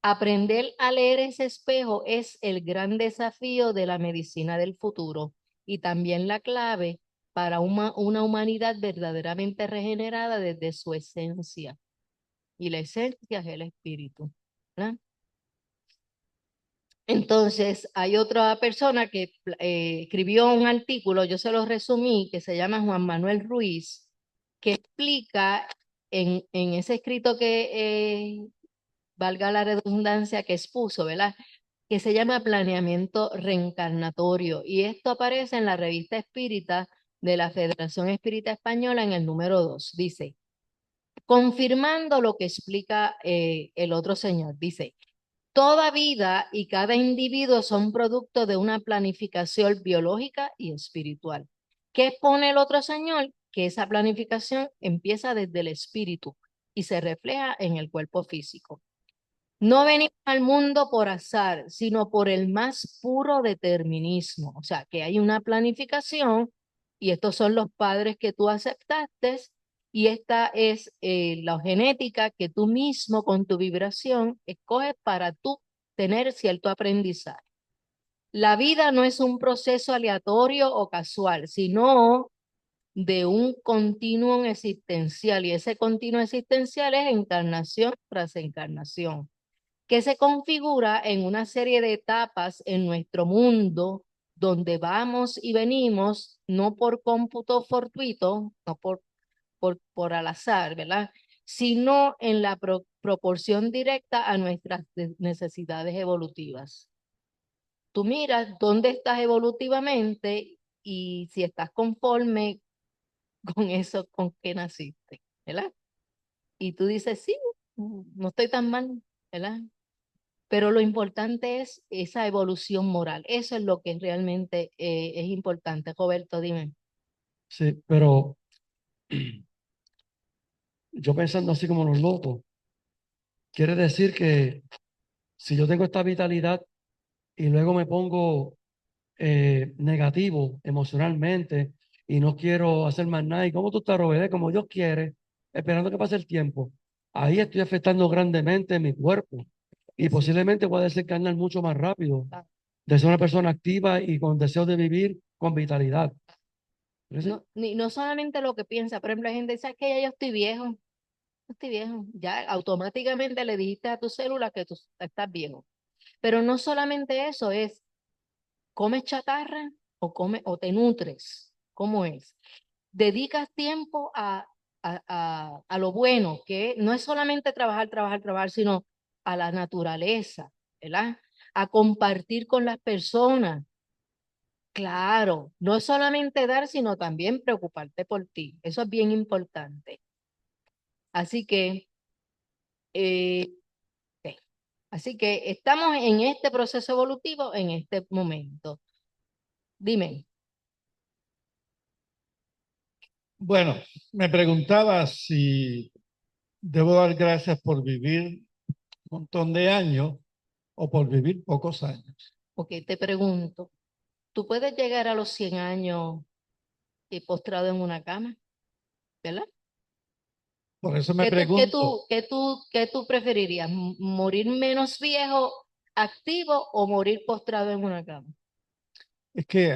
Aprender a leer ese espejo es el gran desafío de la medicina del futuro y también la clave para una humanidad verdaderamente regenerada desde su esencia. Y la esencia es el espíritu, ¿verdad? Entonces, hay otra persona que escribió un artículo, yo se lo resumí, que se llama Juan Manuel Ruiz, que explica en ese escrito que, valga la redundancia, que expuso, ¿verdad? Que se llama Planeamiento Reencarnatorio. Y esto aparece en la revista Espírita de la Federación Espírita Española en el número 2. Dice, confirmando lo que explica el otro señor, dice, toda vida y cada individuo son producto de una planificación biológica y espiritual. ¿Qué pone el otro señor? Que esa planificación empieza desde el espíritu y se refleja en el cuerpo físico. No venimos al mundo por azar, sino por el más puro determinismo. O sea, que hay una planificación y estos son los padres que tú aceptaste y esta es la genética que tú mismo con tu vibración escoges para tú tener cierto aprendizaje. La vida no es un proceso aleatorio o casual, sino de un continuum existencial y ese continuum existencial es encarnación tras encarnación. que se configura en una serie de etapas en nuestro mundo donde vamos y venimos, no por cómputo fortuito, no por al azar, ¿verdad? Sino en la proporción directa a nuestras necesidades evolutivas. Tú miras dónde estás evolutivamente y si estás conforme con eso con que naciste, ¿verdad? Y tú dices, sí, no estoy tan mal, ¿verdad? Pero lo importante es esa evolución moral. Eso es lo que realmente es importante. Roberto, dime. Sí, pero yo pensando así como los locos, quiere decir que si yo tengo esta vitalidad y luego me pongo negativo emocionalmente y no quiero hacer más nada, y como tú estás, Robert, como Dios quiere, esperando que pase el tiempo, ahí estoy afectando grandemente mi cuerpo y Sí. posiblemente voy a desencarnar mucho más rápido Ah. de ser una persona activa y con deseo de vivir con vitalidad. No, no solamente lo que piensa, por ejemplo, hay gente que dice que ya yo estoy viejo, no estoy viejo, ya automáticamente le dijiste a tu célula que tú estás viejo. Pero no solamente eso, es comes chatarra o te nutres, ¿cómo es? Dedicas tiempo a lo bueno, que no es solamente trabajar, trabajar, trabajar, sino a la naturaleza, ¿verdad? A compartir con las personas. Claro, no es solamente dar, sino también preocuparte por ti. Eso es bien importante. Así que, eh, ok. Así que estamos en este proceso evolutivo en este momento. Dime. Bueno, me preguntaba si debo dar gracias por vivir un montón de años o por vivir pocos años. Ok, te pregunto, ¿tú puedes llegar a los 100 años postrado en una cama? ¿Verdad? Por eso me pregunto, ¿Qué tú preferirías? ¿Morir menos viejo, activo o morir postrado en una cama? es que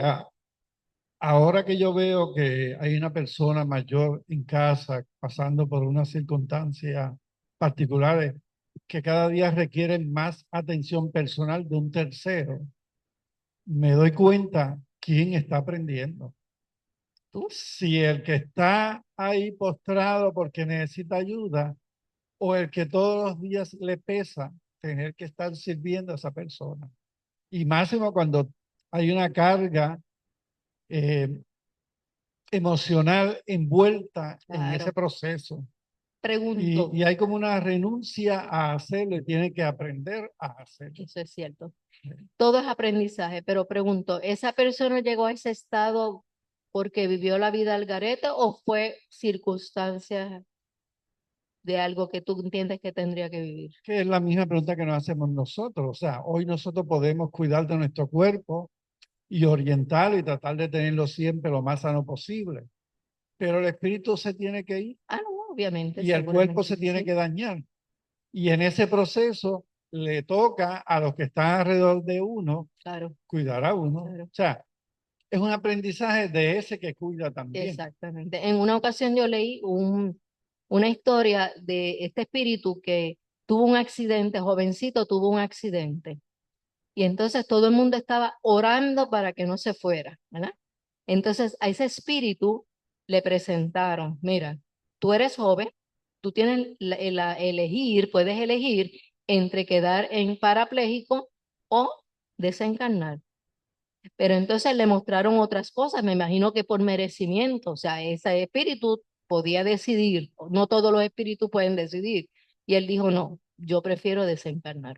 ahora que yo veo que hay una persona mayor en casa pasando por unas circunstancias particulares que cada día requieren más atención personal de un tercero, me doy cuenta quién está aprendiendo. ¿Tú? Si el que está ahí postrado porque necesita ayuda o el que todos los días le pesa tener que estar sirviendo a esa persona. Y máximo cuando hay una carga eh, emocional envuelta en ese Claro. proceso. Pregunto, Y hay como una renuncia a hacerlo y tiene que aprender a hacerlo. eso es cierto. Todo es aprendizaje, pero pregunto, ¿esa persona llegó a ese estado porque vivió la vida al garete o fue circunstancias de algo que tú entiendes que tendría que vivir? Que es la misma pregunta que nos hacemos nosotros. O sea, hoy nosotros podemos cuidar de nuestro cuerpo y orientarlo y tratar de tenerlo siempre lo más sano posible. Pero el espíritu se tiene que ir Ah, no, obviamente, y el cuerpo seguramente se que tiene sí. que dañar. Y en ese proceso le toca a los que están alrededor de uno Claro, cuidar a uno. claro. O sea, es un aprendizaje de ese que cuida también. Exactamente. En una ocasión yo leí una historia de este espíritu que tuvo un accidente, jovencito tuvo un accidente. Y entonces todo el mundo estaba orando para que no se fuera, ¿verdad? Entonces a ese espíritu le presentaron, mira, tú eres joven, tú tienes puedes elegir entre quedar en parapléjico o desencarnar. Pero entonces le mostraron otras cosas, me imagino que por merecimiento, o sea, ese espíritu podía decidir, no todos los espíritus pueden decidir. Y él dijo, no, yo prefiero desencarnar.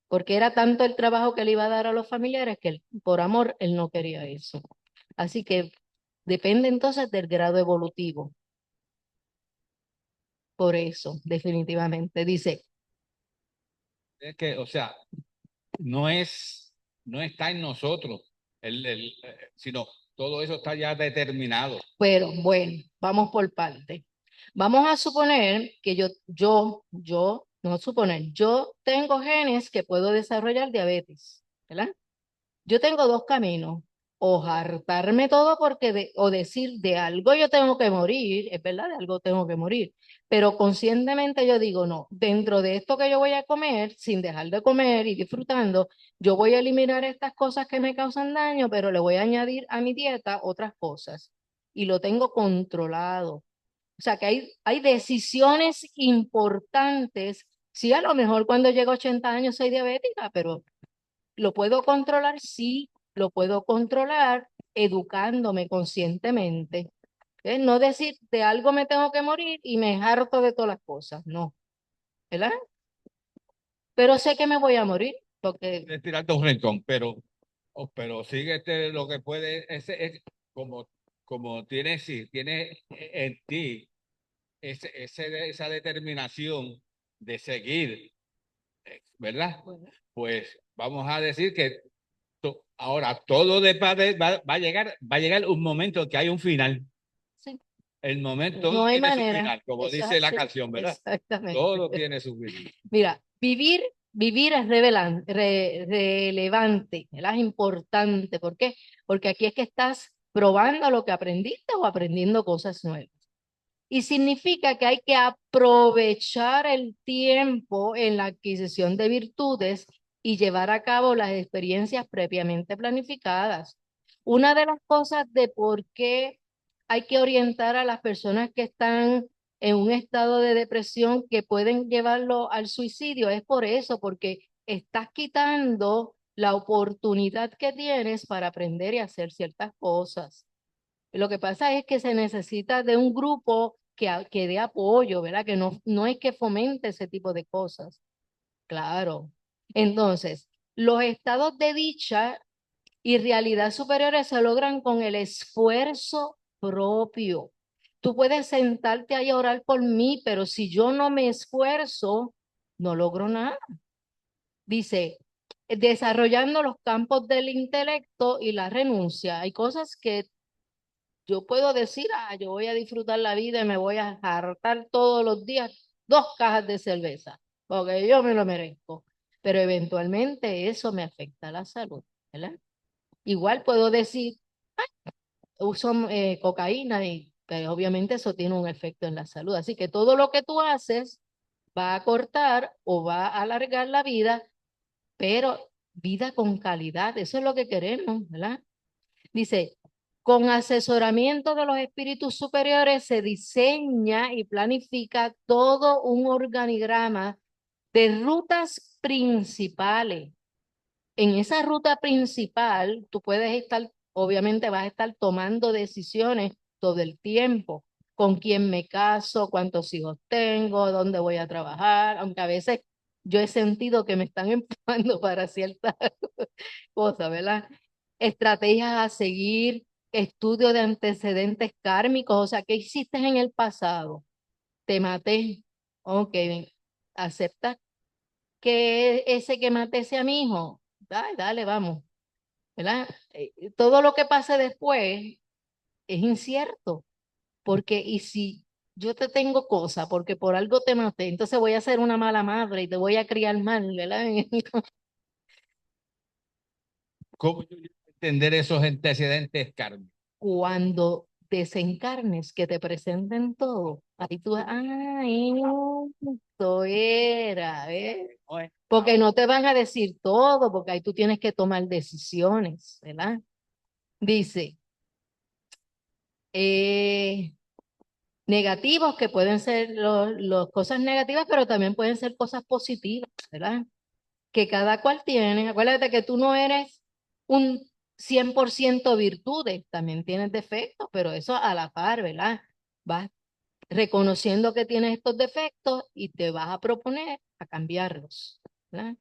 Porque era tanto el trabajo que le iba a dar a los familiares que por amor él no quería eso. Así que depende entonces del grado evolutivo. Por eso, definitivamente. Dice, Es que, o sea, no es, no está en nosotros, sino todo eso está ya determinado. pero bueno, vamos por parte. Vamos a suponer que no suponer, yo tengo genes que puedo desarrollar diabetes, ¿verdad? Yo tengo dos caminos. o hartarme todo o decir de algo yo tengo que morir, es verdad, de algo tengo que morir, pero conscientemente yo digo, no, dentro de esto que yo voy a comer, sin dejar de comer y disfrutando, yo voy a eliminar estas cosas que me causan daño, pero le voy a añadir a mi dieta otras cosas y lo tengo controlado. O sea que hay decisiones importantes. Sí, a lo mejor cuando llego a 80 años soy diabética, pero ¿lo puedo controlar? Sí, lo puedo controlar educándome conscientemente. No decir de algo me tengo que morir y me harto de todas las cosas, no, ¿verdad? Pero sé que me voy a morir porque Es tirarte un rincón, pero síguete lo que puede, es como tienes, si tienes en ti esa determinación de seguir, ¿verdad? Pues vamos a decir que ahora todo va a llegar un momento que hay un final. sí, El momento, no todo hay tiene su manera. final, como Eso es dice la así, canción, ¿verdad? exactamente. Todo tiene su final. Mira, vivir es relevante, ¿verdad? Es importante. ¿Por qué? Porque aquí es que estás probando lo que aprendiste o aprendiendo cosas nuevas. Y significa que hay que aprovechar el tiempo en la adquisición de virtudes y llevar a cabo las experiencias previamente planificadas. Una de las cosas de por qué hay que orientar a las personas que están en un estado de depresión que pueden llevarlo al suicidio es por eso, porque estás quitando la oportunidad que tienes para aprender y hacer ciertas cosas. Lo que pasa es que se necesita de un grupo que dé apoyo, ¿verdad? Que no es que fomente ese tipo de cosas. Claro. Entonces, los estados de dicha y realidad superiores se logran con el esfuerzo propio. Tú puedes sentarte ahí a orar por mí, pero si yo no me esfuerzo, no logro nada. Dice, desarrollando los campos del intelecto y la renuncia. Hay cosas que yo puedo decir, yo voy a disfrutar la vida y me voy a hartar todos los días 2 cajas de cerveza, porque yo me lo merezco. Pero eventualmente eso me afecta a la salud, ¿verdad? Igual puedo decir, uso cocaína y que obviamente eso tiene un efecto en la salud. Así que todo lo que tú haces va a cortar o va a alargar la vida, pero vida con calidad, eso es lo que queremos, ¿verdad? Dice, con asesoramiento de los espíritus superiores se diseña y planifica todo un organigrama de rutas principales. En esa ruta principal, tú puedes estar, obviamente vas a estar tomando decisiones todo el tiempo. Con quién me caso, cuántos hijos tengo, dónde voy a trabajar, aunque a veces yo he sentido que me están empujando para ciertas cosas, ¿verdad? Estrategias a seguir, estudio de antecedentes kármicos, o sea, ¿qué hiciste en el pasado? Te maté. Ok, acepta que ese que maté sea mi hijo. Dale, dale, vamos, ¿verdad? Todo lo que pase después es incierto, porque y si yo te tengo cosa, porque por algo te maté, entonces voy a ser una mala madre y te voy a criar mal, ¿verdad? ¿Cómo yo entender esos antecedentes, Carmen? Cuando desencarnes, que te presenten todo, ahí tú, esto era, ¿ves? Porque no te van a decir todo, porque ahí tú tienes que tomar decisiones, ¿verdad? Dice, eh, negativos que pueden ser los cosas negativas, pero también pueden ser cosas positivas, ¿verdad? Que cada cual tiene. Acuérdate que tú no eres un 100% virtudes, también tienes defectos, pero eso a la par, ¿verdad? Vas reconociendo que tienes estos defectos y te vas a proponer a cambiarlos, ¿verdad?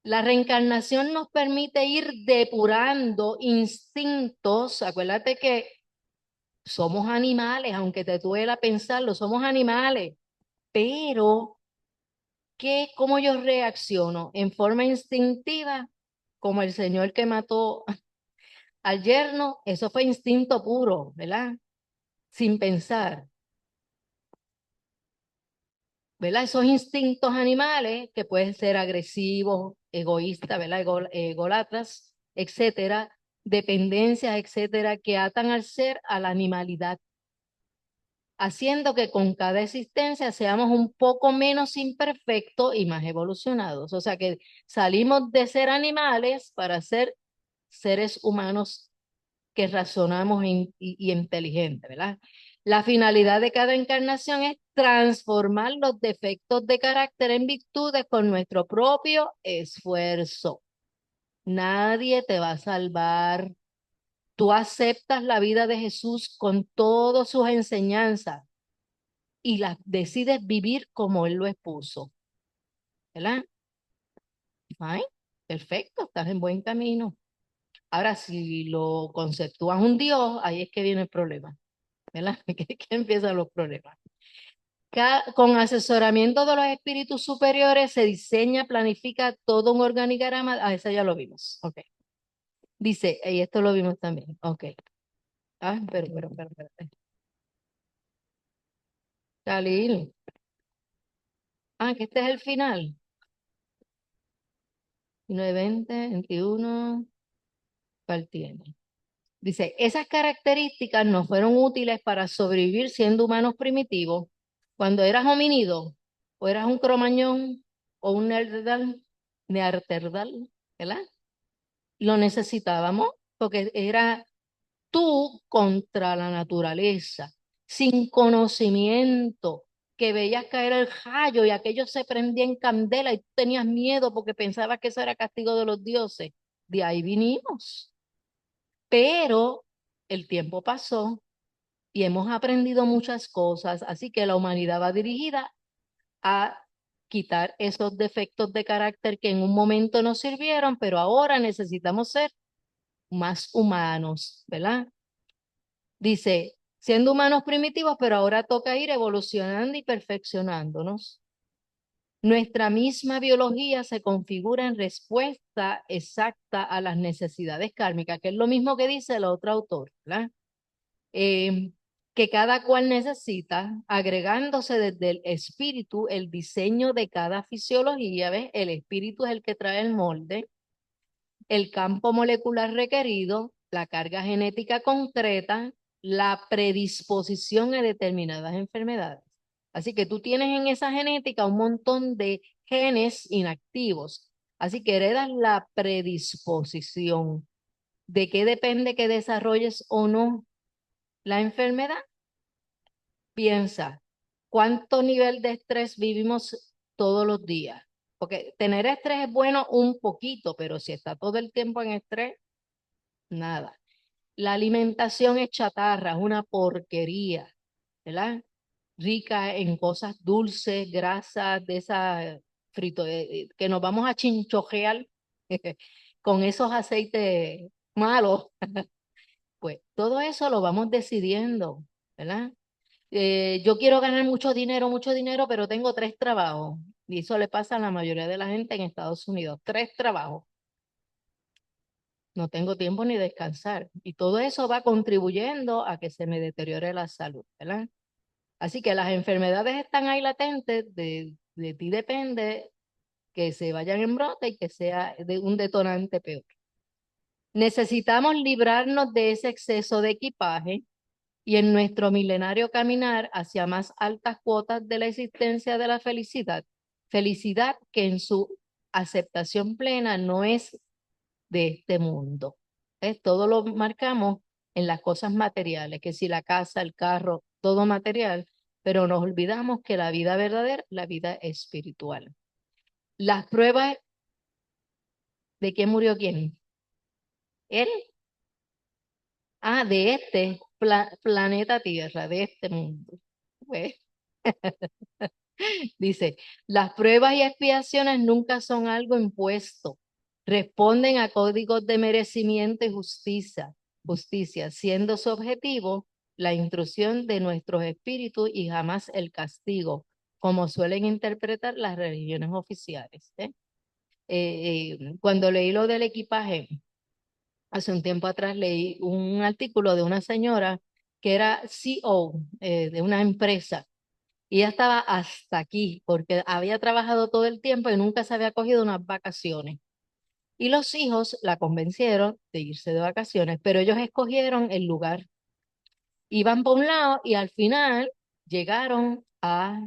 La reencarnación nos permite ir depurando instintos. Acuérdate que somos animales, aunque te duela pensarlo, somos animales, pero ¿cómo yo reacciono? En forma instintiva, como el señor que mató al yerno, eso fue instinto puro, ¿verdad? Sin pensar, ¿verdad? Esos instintos animales que pueden ser agresivos, egoístas, ¿verdad? Ególatras, etcétera, dependencias, etcétera, que atan al ser a la animalidad, haciendo que con cada existencia seamos un poco menos imperfectos y más evolucionados. O sea que salimos de ser animales para ser seres humanos que razonamos y inteligentes, ¿verdad? La finalidad de cada encarnación es transformar los defectos de carácter en virtudes con nuestro propio esfuerzo. Nadie te va a salvar. Tú aceptas la vida de Jesús con todas sus enseñanzas y las decides vivir como Él lo expuso, ¿verdad? Ay, perfecto, estás en buen camino. Ahora, si lo conceptúas un Dios, ahí es que viene el problema, ¿verdad? Que empiezan los problemas. Con asesoramiento de los espíritus superiores se diseña, planifica todo un organigrama. Ah, eso ya lo vimos. Ok. Dice, y esto lo vimos también. Ok. Ah, pero. Khalil. Ah, que este es el final. 19, 20, 21. ¿Cuál tiene? Dice, esas características nos fueron útiles para sobrevivir siendo humanos primitivos. Cuando eras homínido, o eras un cromañón, o un neandertal, ¿verdad? Lo necesitábamos porque era tú contra la naturaleza, sin conocimiento, que veías caer el rayo y aquello se prendía en candela y tú tenías miedo porque pensabas que eso era castigo de los dioses. De ahí vinimos. Pero el tiempo pasó y hemos aprendido muchas cosas, así que la humanidad va dirigida a quitar esos defectos de carácter que en un momento nos sirvieron, pero ahora necesitamos ser más humanos, ¿verdad? Dice, siendo humanos primitivos, pero ahora toca ir evolucionando y perfeccionándonos. Nuestra misma biología se configura en respuesta exacta a las necesidades kármicas, que es lo mismo que dice el otro autor, ¿verdad? Que cada cual necesita, agregándose desde el espíritu el diseño de cada fisiología, ¿ves? El espíritu es el que trae el molde, el campo molecular requerido, la carga genética concreta, la predisposición a determinadas enfermedades. Así que tú tienes en esa genética un montón de genes inactivos. Así que heredas la predisposición. ¿De qué depende que desarrolles o no la enfermedad? Piensa, ¿cuánto nivel de estrés vivimos todos los días? Porque tener estrés es bueno un poquito, pero si está todo el tiempo en estrés, nada. La alimentación es chatarra, es una porquería, ¿verdad? Rica en cosas dulces, grasas, de esas fritos, que nos vamos a chinchojear con esos aceites malos. Pues todo eso lo vamos decidiendo, ¿verdad? Yo quiero ganar mucho dinero, pero tengo 3 trabajos. Y eso le pasa a la mayoría de la gente en Estados Unidos. 3 trabajos. No tengo tiempo ni descansar. Y todo eso va contribuyendo a que se me deteriore la salud, ¿verdad? Así que las enfermedades están ahí latentes. De ti depende que se vayan en brote y que sea de un detonante peor. Necesitamos librarnos de ese exceso de equipaje y en nuestro milenario caminar hacia más altas cuotas de la existencia de la felicidad, felicidad que en su aceptación plena no es de este mundo. Todo lo marcamos en las cosas materiales, que si la casa, el carro, todo material, pero nos olvidamos que la vida verdadera, la vida espiritual. Las pruebas de quién murió quién. Él, de este planeta Tierra, de este mundo. Pues, dice, las pruebas y expiaciones nunca son algo impuesto, responden a códigos de merecimiento y justicia, siendo su objetivo la intrusión de nuestros espíritus y jamás el castigo, como suelen interpretar las religiones oficiales. Cuando leí lo del equipaje, hace un tiempo atrás leí un artículo de una señora que era CEO de una empresa y ella estaba hasta aquí porque había trabajado todo el tiempo y nunca se había cogido unas vacaciones. Y los hijos la convencieron de irse de vacaciones, pero ellos escogieron el lugar. Iban por un lado y al final llegaron a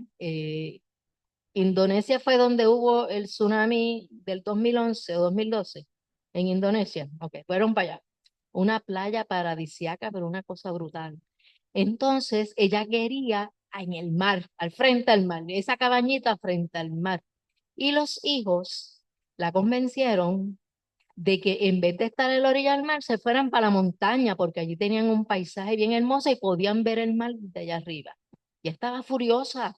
Indonesia. Fue donde hubo el tsunami del 2011 o 2012 en Indonesia. Ok, fueron para allá. Una playa paradisiaca, pero una cosa brutal. Entonces ella quería en el mar, al frente al mar, esa cabañita frente al mar. Y los hijos la convencieron de que en vez de estar en la orilla del mar, se fueran para la montaña, porque allí tenían un paisaje bien hermoso y podían ver el mar de allá arriba. Y estaba furiosa.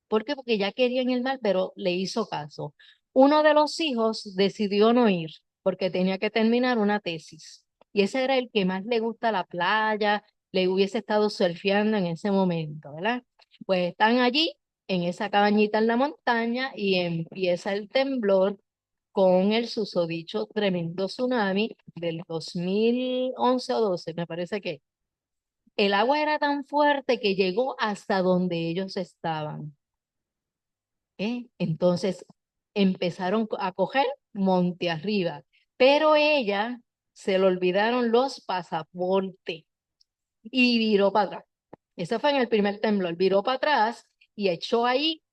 ¿Por qué? Porque ya querían el mar, pero le hizo caso. Uno de los hijos decidió no ir, porque tenía que terminar una tesis. Y ese era el que más le gusta la playa, le hubiese estado surfeando en ese momento, ¿verdad? Pues están allí, en esa cabañita en la montaña, y empieza el temblor con el susodicho tremendo tsunami del 2011 o 12, me parece que el agua era tan fuerte que llegó hasta donde ellos estaban. Entonces empezaron a coger monte arriba, pero ella se le olvidaron los pasaportes y viró para atrás. Eso fue en el primer temblor, viró para atrás y echó ahí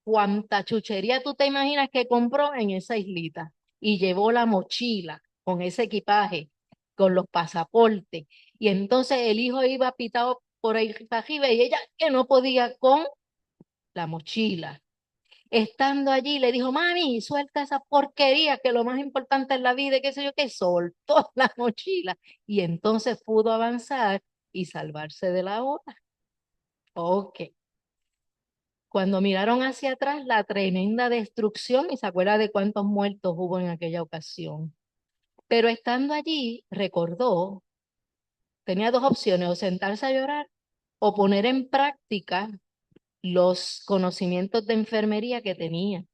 cuánta chuchería tú te imaginas que compró en esa islita y llevó la mochila con ese equipaje, con los pasaportes. Y entonces el hijo iba pitado por ahí para arriba y ella que no podía con la mochila. Estando allí le dijo, mami, suelta esa porquería que lo más importante es la vida, y qué sé yo, que soltó la mochila y entonces pudo avanzar y salvarse de la ola. Ok. Cuando miraron hacia atrás, la tremenda destrucción, y se acuerda de cuántos muertos hubo en aquella ocasión. Pero estando allí, recordó, tenía dos opciones, o sentarse a llorar o poner en práctica los conocimientos de enfermería que tenía.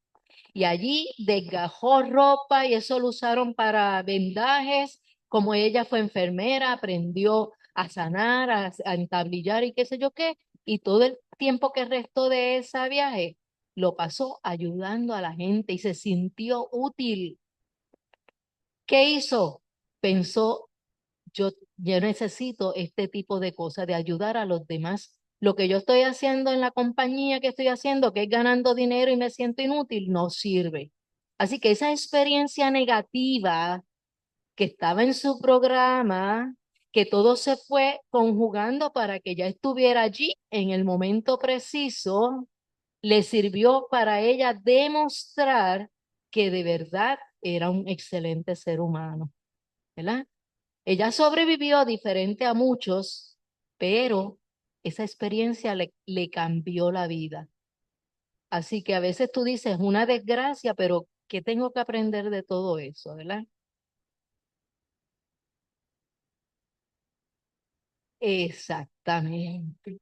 Y allí desgajó ropa y eso lo usaron para vendajes. Como ella fue enfermera, aprendió a sanar, a entablillar y qué sé yo qué. Y todo el tiempo que restó de ese viaje lo pasó ayudando a la gente y se sintió útil. ¿Qué hizo? Pensó, yo necesito este tipo de cosas, de ayudar a los demás. Lo que yo estoy haciendo en la compañía que estoy haciendo, que es ganando dinero y me siento inútil, no sirve. Así que esa experiencia negativa que estaba en su programa, que todo se fue conjugando para que ya estuviera allí en el momento preciso, le sirvió para ella demostrar que de verdad era un excelente ser humano, ¿verdad? Ella sobrevivió diferente a muchos, pero esa experiencia le cambió la vida. Así que a veces tú dices una desgracia, pero ¿qué tengo que aprender de todo eso, verdad? Exactamente,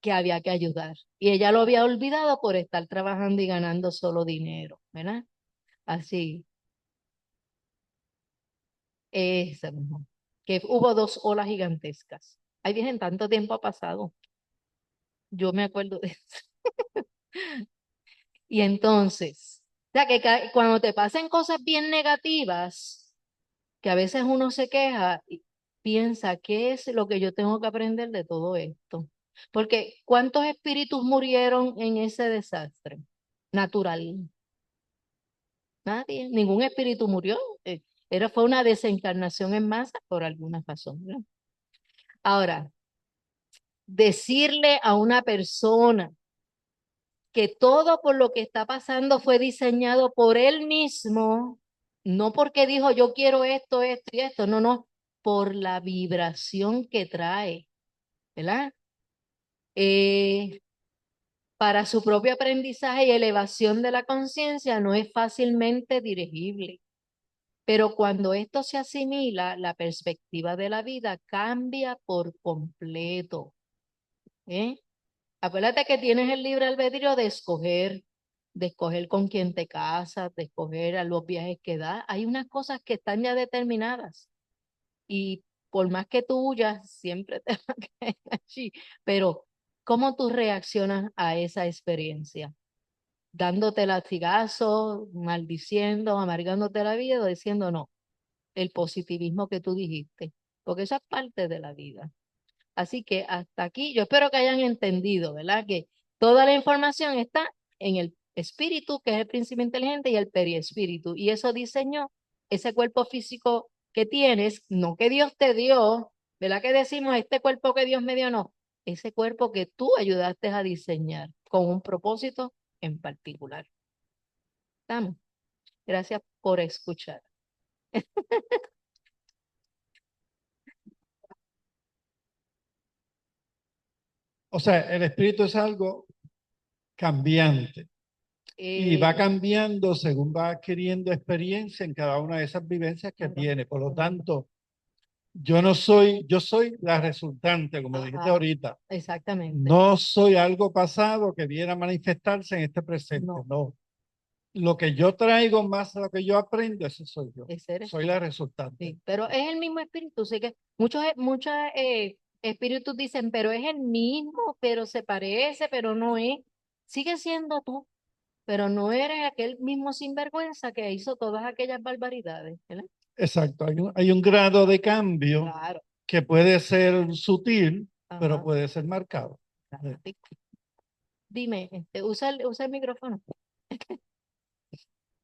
que había que ayudar. Y ella lo había olvidado por estar trabajando y ganando solo dinero, ¿verdad? Así, esa mismo. Que hubo dos olas gigantescas. Ahí dije, en tanto tiempo ha pasado. Yo me acuerdo de eso. Y entonces, o sea, que cuando te pasen cosas bien negativas, que a veces uno se queja y piensa, ¿qué es lo que yo tengo que aprender de todo esto? Porque ¿cuántos espíritus murieron en ese desastre natural? Nadie, ningún espíritu murió. Fue una desencarnación en masa por alguna razón, ¿no? Ahora, decirle a una persona que todo por lo que está pasando fue diseñado por él mismo, no porque dijo yo quiero esto, esto y esto, no, no, por la vibración que trae, ¿verdad? Eh, para su propio aprendizaje y elevación de la conciencia no es fácilmente dirigible, pero cuando esto se asimila, la perspectiva de la vida cambia por completo, ¿eh? Acuérdate que tienes el libre albedrío de escoger con quién te casas, de escoger a los viajes que das. Hay unas cosas que están ya determinadas y por más que tú huyas, siempre te van a caer allí. Pero, ¿cómo tú reaccionas a esa experiencia? dándote latigazos, maldiciendo, amargándote la vida, o diciendo no, el positivismo que tú dijiste, porque eso es parte de la vida. Así que hasta aquí, yo espero que hayan entendido, ¿verdad? Que toda la información está en el espíritu, que es el príncipe inteligente, y el periespíritu. Y eso diseñó ese cuerpo físico que tienes, no que Dios te dio, ¿verdad? Que decimos, este cuerpo que Dios me dio, no. Ese cuerpo que tú ayudaste a diseñar con un propósito en particular. ¿Estamos? Gracias por escuchar. O sea, el espíritu es algo cambiante y va Eh, cambiando según va adquiriendo experiencia en cada una de esas vivencias que Correcto. tiene. Por lo tanto, yo soy la resultante, como dijiste Ajá, ahorita. exactamente. No soy algo pasado que viene a manifestarse en este presente, No, no. Lo que yo traigo más de lo que yo aprendo, eso soy yo. ese eres Soy tú. la resultante. Sí, pero es el mismo espíritu, así que muchos espíritus dicen, pero es el mismo, pero se parece, pero no es. Sigue siendo tú, pero no eres aquel mismo sinvergüenza que hizo todas aquellas barbaridades, ¿verdad? Exacto. Hay un grado de cambio Claro, que puede ser sutil, pero ajá, puede ser marcado. claro. Dime, usa el micrófono.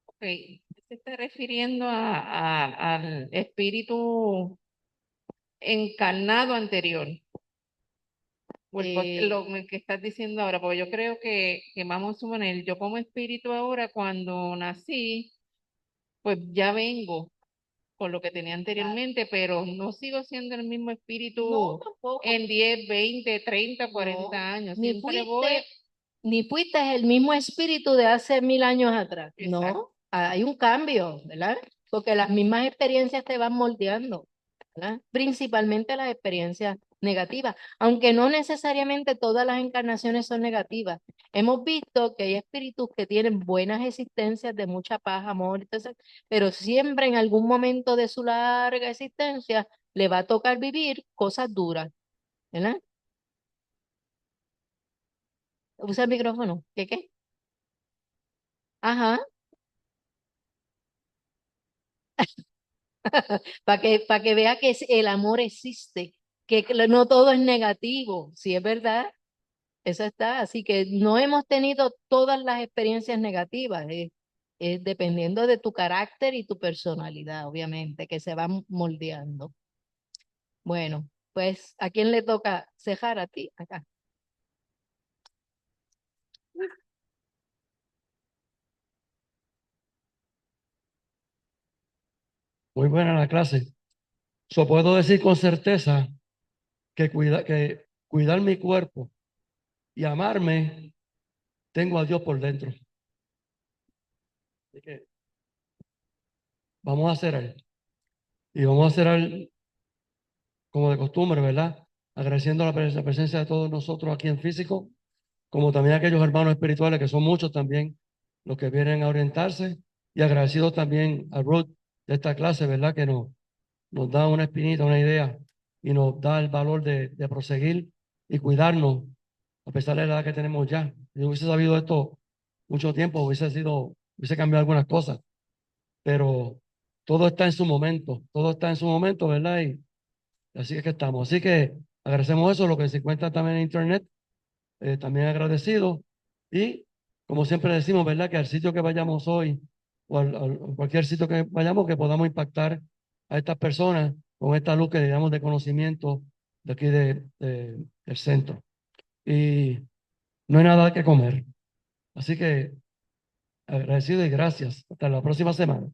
Ok, se está refiriendo al espíritu encarnado anterior, o lo que estás diciendo ahora, porque yo creo que vamos a suponer, yo como espíritu ahora, cuando nací, pues ya vengo con lo que tenía anteriormente, pero no sigo siendo el mismo No, espíritu tampoco. en 10, 20, 30, No, 40 años. ni Siempre voy, fuiste el mismo espíritu de hace 1000 años atrás. exacto. No, hay un cambio, ¿verdad? Porque las mismas experiencias te van moldeando, ¿verdad? Principalmente las experiencias negativas, aunque no necesariamente todas las encarnaciones son negativas. Hemos visto que hay espíritus que tienen buenas existencias de mucha paz, amor, etcétera, pero siempre en algún momento de su larga existencia le va a tocar vivir cosas duras, ¿verdad? Usa el micrófono. ¿Qué? Ajá. Para que vea que el amor existe, que no todo es negativo, si es verdad, eso está. Así que no hemos tenido todas las experiencias negativas, dependiendo de tu carácter y tu personalidad, obviamente, que se van moldeando. Bueno, pues, ¿a quién le toca cejar? A ti, acá. Muy buena la clase. Puedo decir con certeza que cuidar mi cuerpo y amarme, tengo a Dios por dentro. Así que vamos a hacer algo. Y vamos a hacer algo como de costumbre, ¿verdad? Agradeciendo la presencia de todos nosotros aquí en físico, como también aquellos hermanos espirituales, que son muchos también los que vienen a orientarse, y agradecido también a Ruth de esta clase, ¿verdad? Que nos da una espinita, una idea, y nos da el valor de proseguir y cuidarnos, a pesar de la edad que tenemos ya. Si hubiese sabido esto mucho tiempo, hubiese cambiado algunas cosas, pero todo está en su momento, todo está en su momento, ¿verdad? Y así es que estamos. Así que agradecemos eso, lo que se encuentra también en internet, también agradecido. Y como siempre decimos, ¿verdad? Que al sitio que vayamos hoy, o cualquier sitio que vayamos, que podamos impactar a estas personas con esta luz que le damos de conocimiento de aquí del centro. Y no hay nada que comer. Así que agradecido y gracias. Hasta la próxima semana.